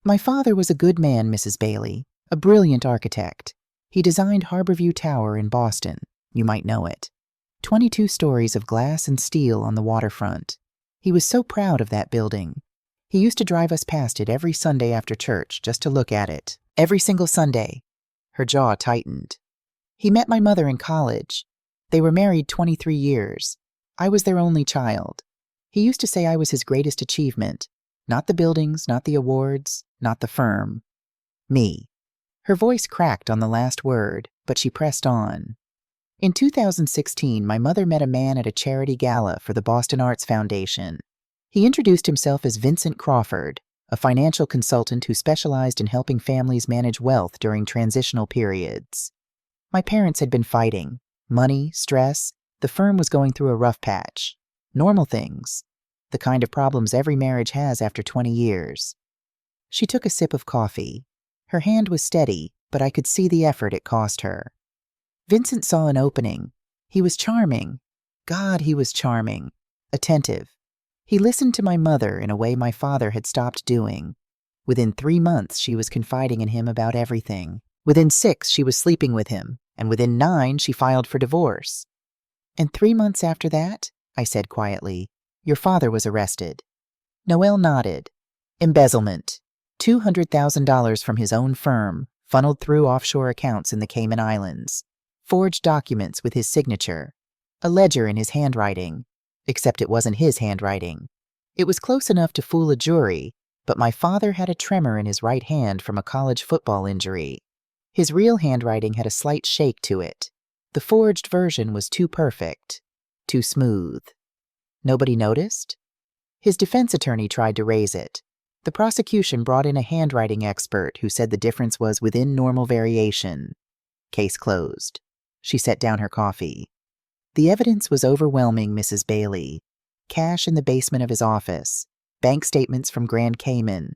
S1: My father was a good man, Mrs. Bailey, a brilliant architect. He designed Harborview Tower in Boston. You might know it. 22 stories of glass and steel on the waterfront. He was so proud of that building. He used to drive us past it every Sunday after church just to look at it. Every single Sunday. Her jaw tightened. He met my mother in college. They were married 23 years. I was their only child. He used to say I was his greatest achievement. Not the buildings, not the awards, not the firm. Me. Her voice cracked on the last word, but she pressed on. In 2016, my mother met a man at a charity gala for the Boston Arts Foundation. He introduced himself as Vincent Crawford, a financial consultant who specialized in helping families manage wealth during transitional periods. My parents had been fighting. Money, stress, the firm was going through a rough patch. Normal things. The kind of problems every marriage has after 20 years. She took a sip of coffee. Her hand was steady, but I could see the effort it cost her. Vincent saw an opening. He was charming. God, he was charming. Attentive. He listened to my mother in a way my father had stopped doing. Within 3 months, she was confiding in him about everything. Within 6, she was sleeping with him, and within 9, she filed for divorce. And 3 months after that, I said quietly, your father was arrested. Noelle nodded. Embezzlement. $200,000 from his own firm, funneled through offshore accounts in the Cayman Islands. Forged documents with his signature. A ledger in his handwriting. Except it wasn't his handwriting. It was close enough to fool a jury, but my father had a tremor in his right hand from a college football injury. His real handwriting had a slight shake to it. The forged version was too perfect, too smooth. Nobody noticed? His defense attorney tried to raise it. The prosecution brought in a handwriting expert who said the difference was within normal variation. Case closed. She set down her coffee. The evidence was overwhelming, Mrs. Bailey. Cash in the basement of his office, bank statements from Grand Cayman,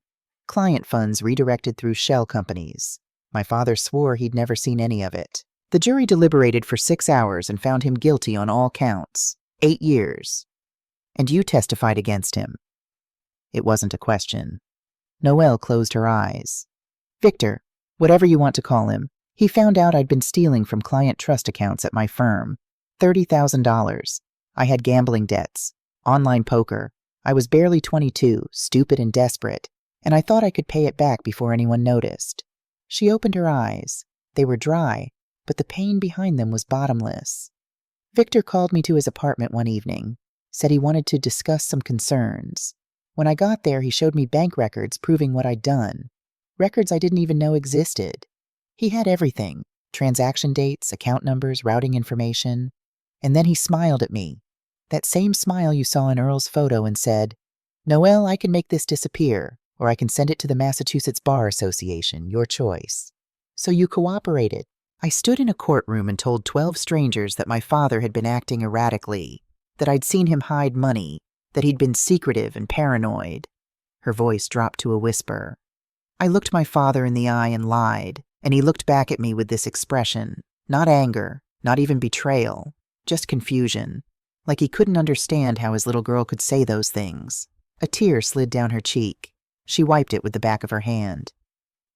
S1: client funds redirected through shell companies. My father swore he'd never seen any of it. The jury deliberated for 6 hours and found him guilty on all counts. 8 years. And you testified against him. It wasn't a question. Noelle closed her eyes. Victor, whatever you want to call him, he found out I'd been stealing from client trust accounts at my firm. $30,000. I had gambling debts, online poker. I was barely 22, stupid and desperate, and I thought I could pay it back before anyone noticed. She opened her eyes. They were dry, but the pain behind them was bottomless. Victor called me to his apartment one evening, said he wanted to discuss some concerns. When I got there, he showed me bank records proving what I'd done. Records I didn't even know existed. He had everything. Transaction dates, account numbers, routing information. And then he smiled at me. That same smile you saw in Earl's photo and said, Noelle, I can make this disappear, or I can send it to the Massachusetts Bar Association, your choice. So you cooperated. I stood in a courtroom and told 12 strangers that my father had been acting erratically, that I'd seen him hide money, that he'd been secretive and paranoid. Her voice dropped to a whisper. I looked my father in the eye and lied, and he looked back at me with this expression, not anger, not even betrayal, just confusion, like he couldn't understand how his little girl could say those things. A tear slid down her cheek. She wiped it with the back of her hand.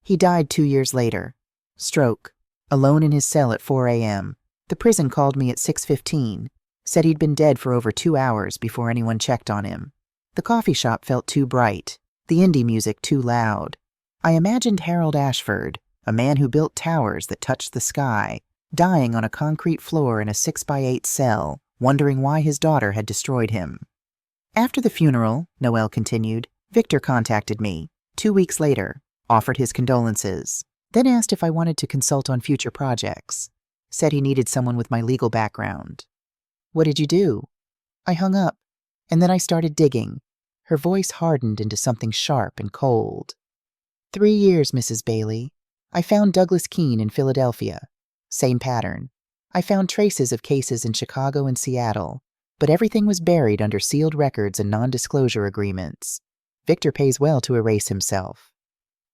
S1: He died 2 years later. Stroke. Alone in his cell at 4 a.m. The prison called me at 6:15, said he'd been dead for over 2 hours before anyone checked on him. The coffee shop felt too bright, the indie music too loud. I imagined Harold Ashford, a man who built towers that touched the sky, dying on a concrete floor in a 6x8 cell, wondering why his daughter had destroyed him. After the funeral, Noelle continued, Victor contacted me, 2 weeks later, offered his condolences, then asked if I wanted to consult on future projects. Said he needed someone with my legal background. What did you do? I hung up, and then I started digging. Her voice hardened into something sharp and cold. 3 years, Mrs. Bailey. I found Douglas Keene in Philadelphia. Same pattern. I found traces of cases in Chicago and Seattle, but everything was buried under sealed records and non-disclosure agreements. Victor pays well to erase himself.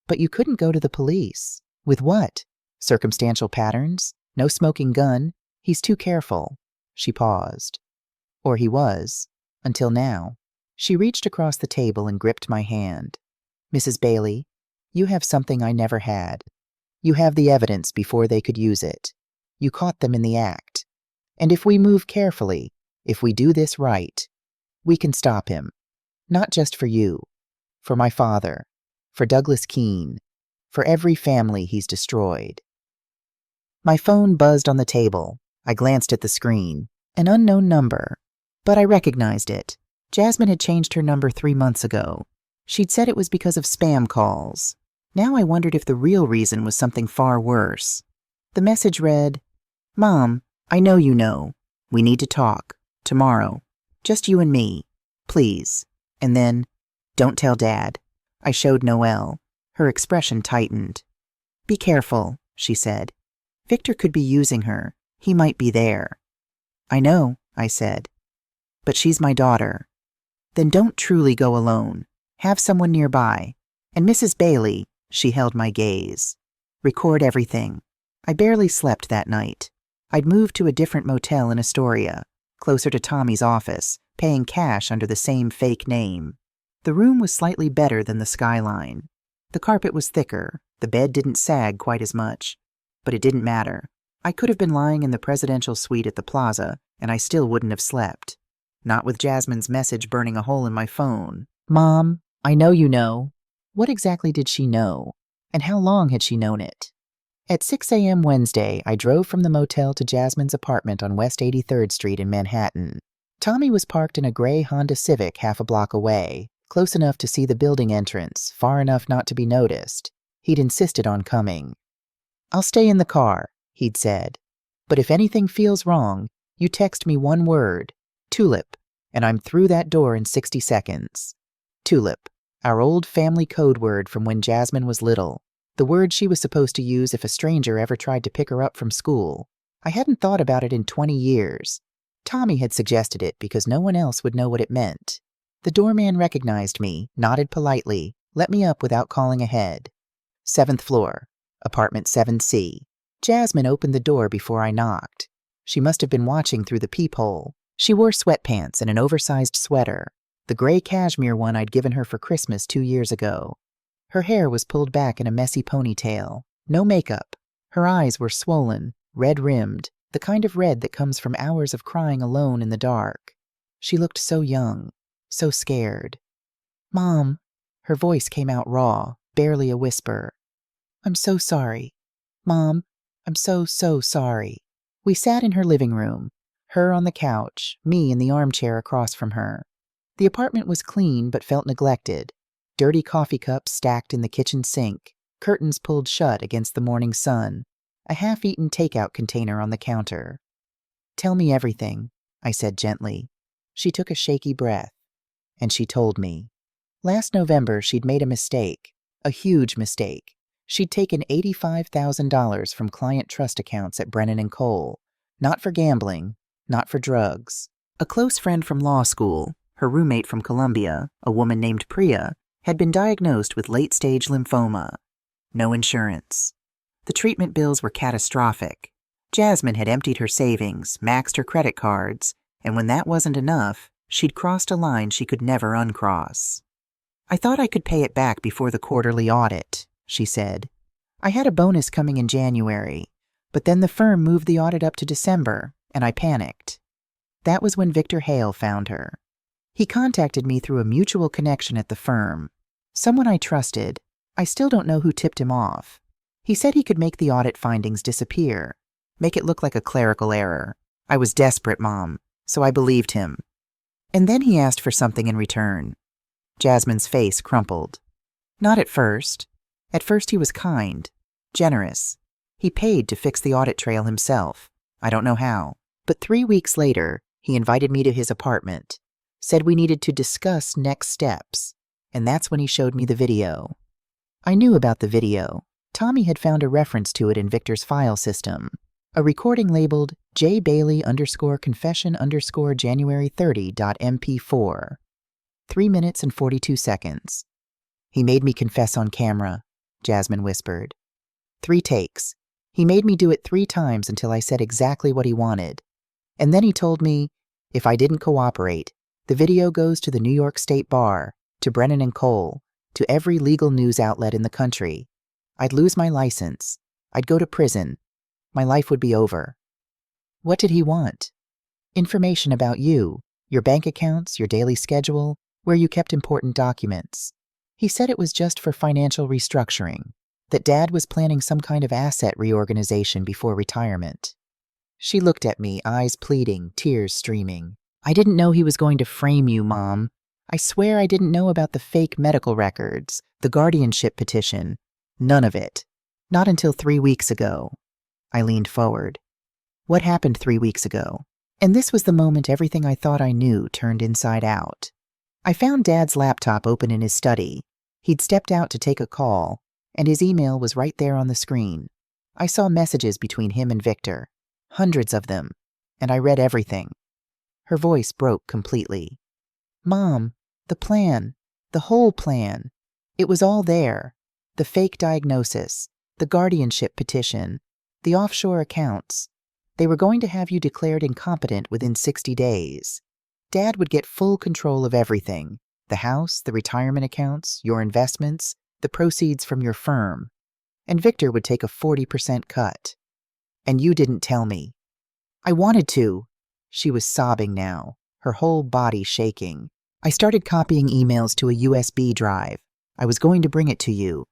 S1: But you couldn't go to the police. With what? Circumstantial patterns? No smoking gun? He's too careful. She paused. Or he was. Until now. She reached across the table and gripped my hand. Mrs. Bailey, you have something I never had. You have the evidence before they could use it. You caught them in the act. And if we move carefully, if we do this right, we can stop him. Not just for you. For my father. For Douglas Keene. For every family he's destroyed. My phone buzzed on the table. I glanced at the screen. An unknown number. But I recognized it. Jasmine had changed her number 3 months ago. She'd said it was because of spam calls. Now I wondered if the real reason was something far worse. The message read, "Mom, I know you know. We need to talk. Tomorrow. Just you and me. Please." And then, "Don't tell Dad." I showed Noelle. Her expression tightened. "Be careful," she said. "Victor could be using her. He might be there." "I know," I said. "But she's my daughter." "Then don't truly go alone. Have someone nearby. And Mrs. Bailey," she held my gaze, "record everything." I barely slept that night. I'd moved to a different motel in Astoria, closer to Tommy's office, paying cash under the same fake name. The room was slightly better than the skyline. The carpet was thicker, the bed didn't sag quite as much. But it didn't matter. I could have been lying in the presidential suite at the plaza, and I still wouldn't have slept. Not with Jasmine's message burning a hole in my phone. "Mom, I know you know." What exactly did she know? And how long had she known it? At 6 a.m. Wednesday, I drove from the motel to Jasmine's apartment on West 83rd Street in Manhattan. Tommy was parked in a gray Honda Civic half a block away, close enough to see the building entrance, far enough not to be noticed. He'd insisted on coming. "I'll stay in the car," he'd said. "But if anything feels wrong, you text me one word, Tulip, and I'm through that door in 60 seconds. Tulip, our old family code word from when Jasmine was little. The word she was supposed to use if a stranger ever tried to pick her up from school. I hadn't thought about it in 20 years. Tommy had suggested it because no one else would know what it meant. The doorman recognized me, nodded politely, let me up without calling ahead. 7th floor, apartment 7C. Jasmine opened the door before I knocked. She must have been watching through the peephole. She wore sweatpants and an oversized sweater, the gray cashmere one I'd given her for Christmas 2 years ago. Her hair was pulled back in a messy ponytail. No makeup. Her eyes were swollen, red-rimmed, the kind of red that comes from hours of crying alone in the dark. She looked so young, so scared. "Mom," her voice came out raw, barely a whisper. "I'm so sorry. Mom, I'm so sorry." We sat in her living room, her on the couch, me in the armchair across from her. The apartment was clean but felt neglected. Dirty coffee cups stacked in the kitchen sink, curtains pulled shut against the morning sun, a half-eaten takeout container on the counter. "Tell me everything," I said gently. She took a shaky breath, and she told me. Last November, she'd made a mistake, a huge mistake. She'd taken $85,000 from client trust accounts at Brennan & Cole, not for gambling, not for drugs. A close friend from law school, her roommate from Columbia, a woman named Priya, had been diagnosed with late-stage lymphoma. No insurance. The treatment bills were catastrophic. Jasmine had emptied her savings, maxed her credit cards, and when that wasn't enough, she'd crossed a line she could never uncross. "I thought I could pay it back before the quarterly audit," she said. "I had a bonus coming in January, but then the firm moved the audit up to December, and I panicked." That was when Victor Hale found her. He contacted me through a mutual connection at the firm. Someone I trusted. I still don't know who tipped him off. He said he could make the audit findings disappear, make it look like a clerical error. I was desperate, Mom, so I believed him. And then he asked for something in return. Jasmine's face crumpled. Not at first. At first he was kind, generous. He paid to fix the audit trail himself. I don't know how. But 3 weeks later, he invited me to his apartment, said we needed to discuss next steps, and that's when he showed me the video. I knew about the video. Tommy had found a reference to it in Victor's file system, a recording labeled jbailey_confession_January30.mp4. 3 minutes and 42 seconds. "He made me confess on camera," Jasmine whispered. 3 takes. He made me do it 3 times until I said exactly what he wanted. And then he told me, if I didn't cooperate, the video goes to the New York State Bar, to Brennan & Cole, to every legal news outlet in the country. I'd lose my license. I'd go to prison. My life would be over. What did he want? Information about you, your bank accounts, your daily schedule, where you kept important documents. He said it was just for financial restructuring, that Dad was planning some kind of asset reorganization before retirement. She looked at me, eyes pleading, tears streaming. "I didn't know he was going to frame you, Mom. I swear I didn't know about the fake medical records, the guardianship petition. None of it. Not until 3 weeks ago. I leaned forward. What happened 3 weeks ago? And this was the moment everything I thought I knew turned inside out. I found Dad's laptop open in his study. He'd stepped out to take a call, and his email was right there on the screen. I saw messages between him and Victor, hundreds of them, and I read everything. Her voice broke completely. Mom, the plan, the whole plan. It was all there. The fake diagnosis, the guardianship petition, the offshore accounts. They were going to have you declared incompetent within 60 days. Dad would get full control of everything. The house, the retirement accounts, your investments, the proceeds from your firm. And Victor would take a 40% cut. And you didn't tell me. I wanted to. She was sobbing now, her whole body shaking. I started copying emails to a USB drive. I was going to bring it to you.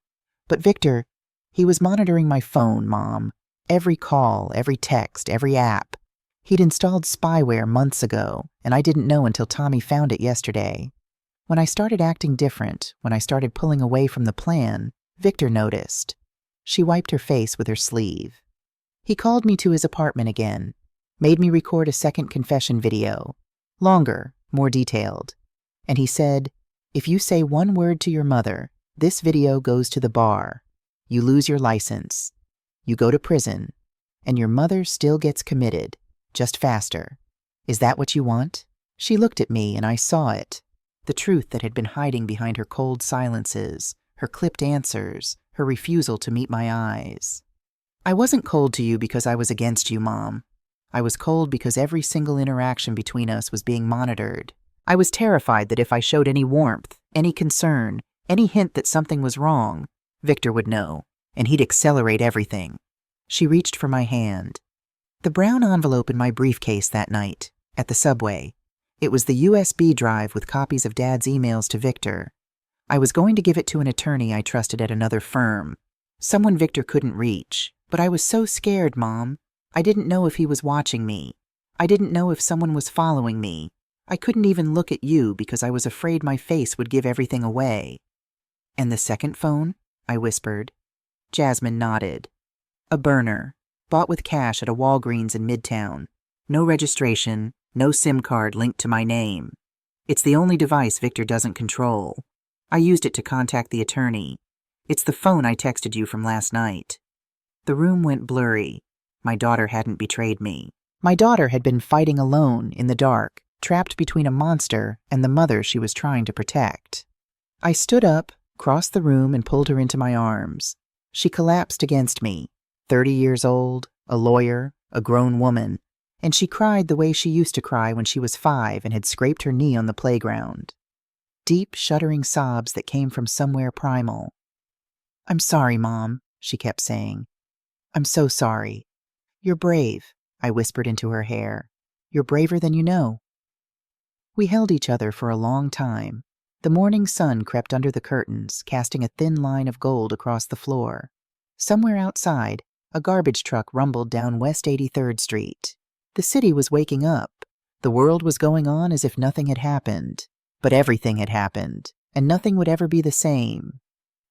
S1: But Victor, he was monitoring my phone, Mom. Every call, every text, every app. He'd installed spyware months ago, and I didn't know until Tommy found it yesterday. When I started acting different, when I started pulling away from the plan, Victor noticed. She wiped her face with her sleeve. He called me to his apartment again, made me record a second confession video, longer, more detailed. And he said, if you say one word to your mother, this video goes to the bar. You lose your license. You go to prison. And your mother still gets committed, just faster. Is that what you want? She looked at me and I saw it. The truth that had been hiding behind her cold silences, her clipped answers, her refusal to meet my eyes. I wasn't cold to you because I was against you, Mom. I was cold because every single interaction between us was being monitored. I was terrified that if I showed any warmth, any concern, any hint that something was wrong, Victor would know, and he'd accelerate everything. She reached for my hand. The brown envelope in my briefcase that night, at the subway. It was the USB drive with copies of Dad's emails to Victor. I was going to give it to an attorney I trusted at another firm. Someone Victor couldn't reach. But I was so scared, Mom. I didn't know if he was watching me. I didn't know if someone was following me. I couldn't even look at you because I was afraid my face would give everything away. And the second phone? I whispered. Jasmine nodded. A burner, bought with cash at a Walgreens in Midtown. No registration, no SIM card linked to my name. It's the only device Victor doesn't control. I used it to contact the attorney. It's the phone I texted you from last night. The room went blurry. My daughter hadn't betrayed me. My daughter had been fighting alone in the dark, trapped between a monster and the mother she was trying to protect. I stood up, crossed the room, and pulled her into my arms. She collapsed against me, 30 years old, a lawyer, a grown woman, and she cried the way she used to cry when she was 5 and had scraped her knee on the playground. Deep, shuddering sobs that came from somewhere primal. I'm sorry, Mom, she kept saying. I'm so sorry. You're brave, I whispered into her hair. You're braver than you know. We held each other for a long time. The morning sun crept under the curtains, casting a thin line of gold across the floor. Somewhere outside, a garbage truck rumbled down West 83rd Street. The city was waking up. The world was going on as if nothing had happened. But everything had happened, and nothing would ever be the same.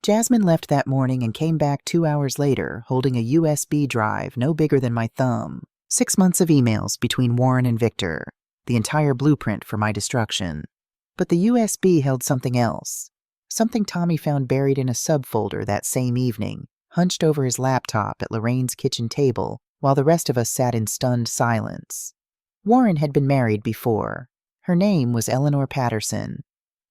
S1: Jasmine left that morning and came back 2 hours later, holding a USB drive no bigger than my thumb. 6 months of emails between Warren and Victor, the entire blueprint for my destruction. But the USB held something else, something Tommy found buried in a subfolder that same evening, hunched over his laptop at Lorraine's kitchen table while the rest of us sat in stunned silence. Warren had been married before. Her name was Eleanor Patterson.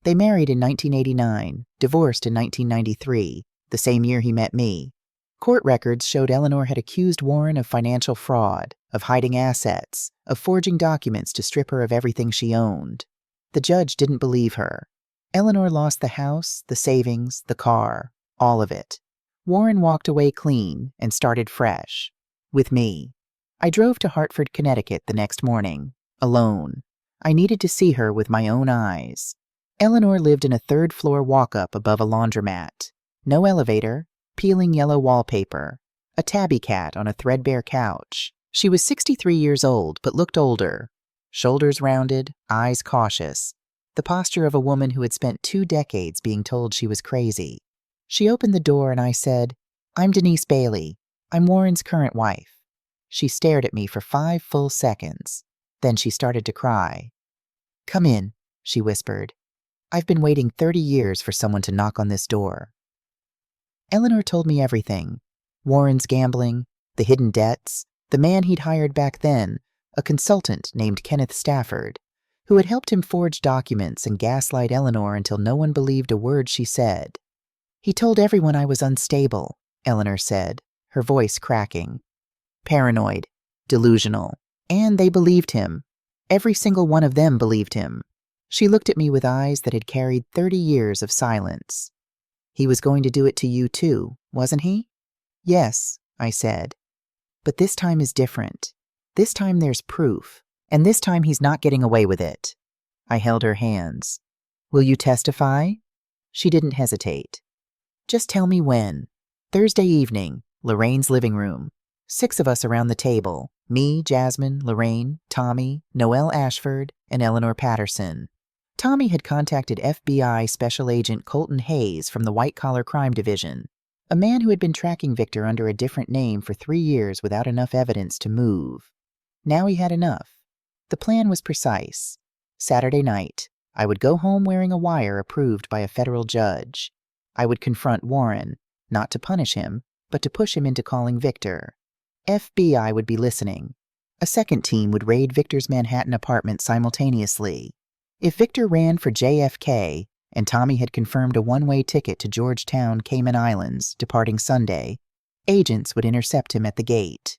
S1: They married in 1989, divorced in 1993, the same year he met me. Court records showed Eleanor had accused Warren of financial fraud, of hiding assets, of forging documents to strip her of everything she owned. The judge didn't believe her. Eleanor lost the house, the savings, the car, all of it. Warren walked away clean and started fresh. With me. I drove to Hartford, Connecticut the next morning, alone. I needed to see her with my own eyes. Eleanor lived in a 3rd-floor walk-up above a laundromat. No elevator, peeling yellow wallpaper, a tabby cat on a threadbare couch. She was 63 years old, but looked older. Shoulders rounded, eyes cautious. the posture of a woman who had spent 2 decades being told she was crazy. She opened the door and I said, "I'm Denise Bailey. I'm Warren's current wife." She stared at me for 5 full seconds. Then she started to cry. "Come in," she whispered. "I've been waiting 30 years for someone to knock on this door." Eleanor told me everything. Warren's gambling, the hidden debts, the man he'd hired back then, a consultant named Kenneth Stafford, who had helped him forge documents and gaslight Eleanor until no one believed a word she said. "He told everyone I was unstable," Eleanor said, her voice cracking. "Paranoid, delusional, and they believed him. Every single one of them believed him." She looked at me with eyes that had carried 30 years of silence. "He was going to do it to you too, wasn't he?" "Yes," I said. "But this time is different. This time there's proof, and this time he's not getting away with it." I held her hands. "Will you testify?" She didn't hesitate. "Just tell me when." "Thursday evening, Lorraine's living room. 6 of us around the table. Me, Jasmine, Lorraine, Tommy, Noelle Ashford, and Eleanor Patterson. Tommy had contacted FBI Special Agent Colton Hayes from the White Collar Crime Division, a man who had been tracking Victor under a different name for 3 years without enough evidence to move. Now he had enough. The plan was precise. Saturday night, I would go home wearing a wire approved by a federal judge. I would confront Warren, not to punish him, but to push him into calling Victor. FBI would be listening. A second team would raid Victor's Manhattan apartment simultaneously. If Victor ran for JFK, and Tommy had confirmed a one-way ticket to Georgetown, Cayman Islands, departing Sunday, agents would intercept him at the gate.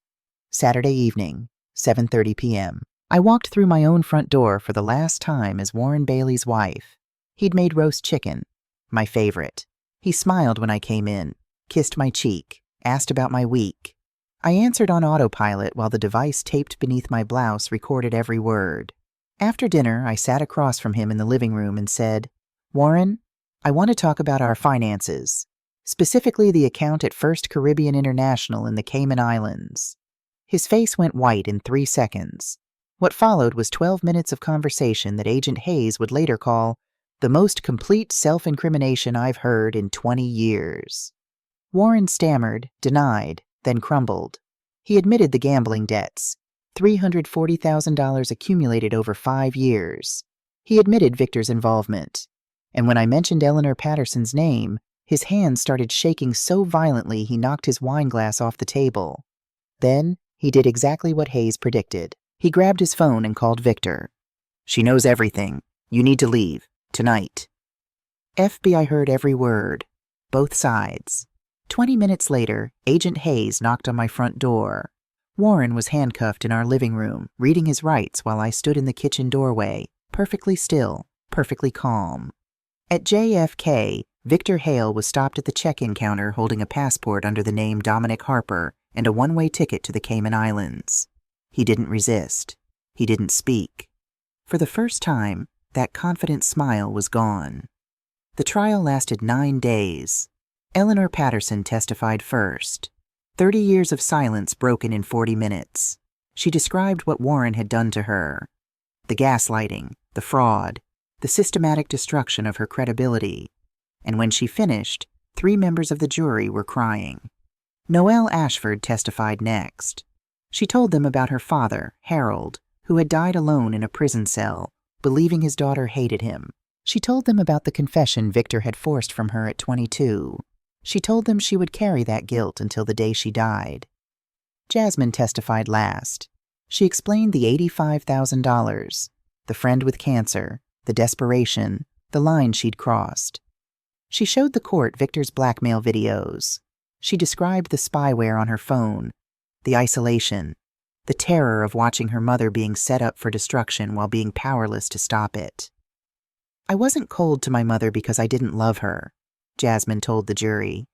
S1: Saturday evening, 7:30 p.m. I walked through my own front door for the last time as Warren Bailey's wife. He'd made roast chicken, my favorite. He smiled when I came in, kissed my cheek, asked about my week. I answered on autopilot while the device taped beneath my blouse recorded every word. After dinner, I sat across from him in the living room and said, "Warren, I want to talk about our finances, specifically the account at First Caribbean International in the Cayman Islands." His face went white in 3 seconds. What followed was 12 minutes of conversation that Agent Hayes would later call the most complete self-incrimination I've heard in 20 years. Warren stammered, denied, then crumbled. He admitted the gambling debts, $340,000 accumulated over 5 years. He admitted Victor's involvement. And when I mentioned Eleanor Patterson's name, his hands started shaking so violently he knocked his wine glass off the table. Then he did exactly what Hayes predicted. He grabbed his phone and called Victor. "She knows everything. You need to leave. Tonight." FBI heard every word. Both sides. 20 minutes later, Agent Hayes knocked on my front door. Warren was handcuffed in our living room, reading his rights while I stood in the kitchen doorway, perfectly still, perfectly calm. At JFK, Victor Hale was stopped at the check-in counter holding a passport under the name Dominic Harper and a one-way ticket to the Cayman Islands. He didn't resist. He didn't speak. For the first time, that confident smile was gone. The trial lasted 9 days. Eleanor Patterson testified first. 30 years of silence broken in 40 minutes. She described what Warren had done to her. The gaslighting, the fraud, the systematic destruction of her credibility. And when she finished, 3 members of the jury were crying. Noelle Ashford testified next. She told them about her father, Harold, who had died alone in a prison cell, believing his daughter hated him. She told them about the confession Victor had forced from her at 22. She told them she would carry that guilt until the day she died. Jasmine testified last. She explained the $85,000, the friend with cancer, the desperation, the line she'd crossed. She showed the court Victor's blackmail videos. She described the spyware on her phone, the isolation, the terror of watching her mother being set up for destruction while being powerless to stop it. "I wasn't cold to my mother because I didn't love her," Jasmine told the jury.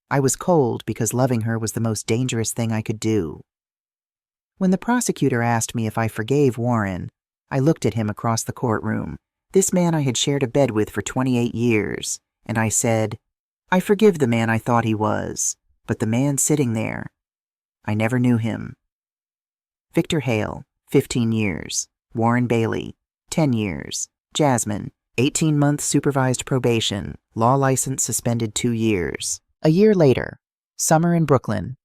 S1: "I was cold because loving her was the most dangerous thing I could do." When the prosecutor asked me if I forgave Warren, I looked at him across the courtroom, this man I had shared a bed with for 28 years, and I said, "I forgive the man I thought he was, but the man sitting there, I never knew him." Victor Hale, 15 years. Warren Bailey, 10 years. Jasmine, 18-month supervised probation, law license suspended 2 years. A year later, summer in Brooklyn.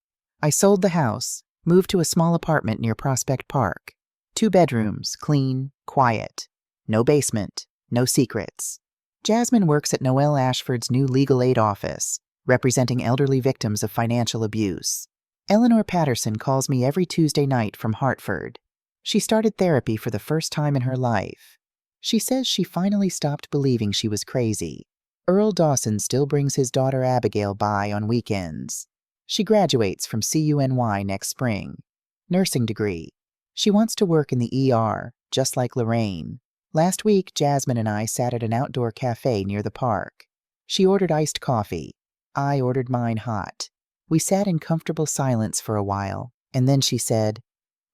S1: I sold the house, moved to a small apartment near Prospect Park. 2 bedrooms, clean, quiet. No basement, no secrets. Jasmine works at Noelle Ashford's new legal aid office, representing elderly victims of financial abuse. Eleanor Patterson calls me every Tuesday night from Hartford. She started therapy for the first time in her life. She says she finally stopped believing she was crazy. Earl Dawson still brings his daughter Abigail by on weekends. She graduates from CUNY next spring. Nursing degree. She wants to work in the ER, just like Lorraine. Last week, Jasmine and I sat at an outdoor cafe near the park. She ordered iced coffee. I ordered mine hot. We sat in comfortable silence for a while, and then she said,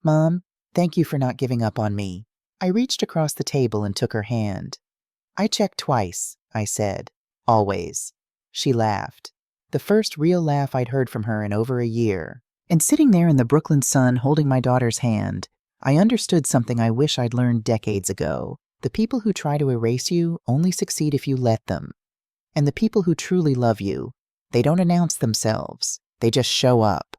S1: "Mom, thank you for not giving up on me." I reached across the table and took her hand. "I check twice," I said. "Always." She laughed. The first real laugh I'd heard from her in over a year. And sitting there in the Brooklyn sun holding my daughter's hand, I understood something I wish I'd learned decades ago. The people who try to erase you only succeed if you let them. And the people who truly love you, they don't announce themselves. They just show up.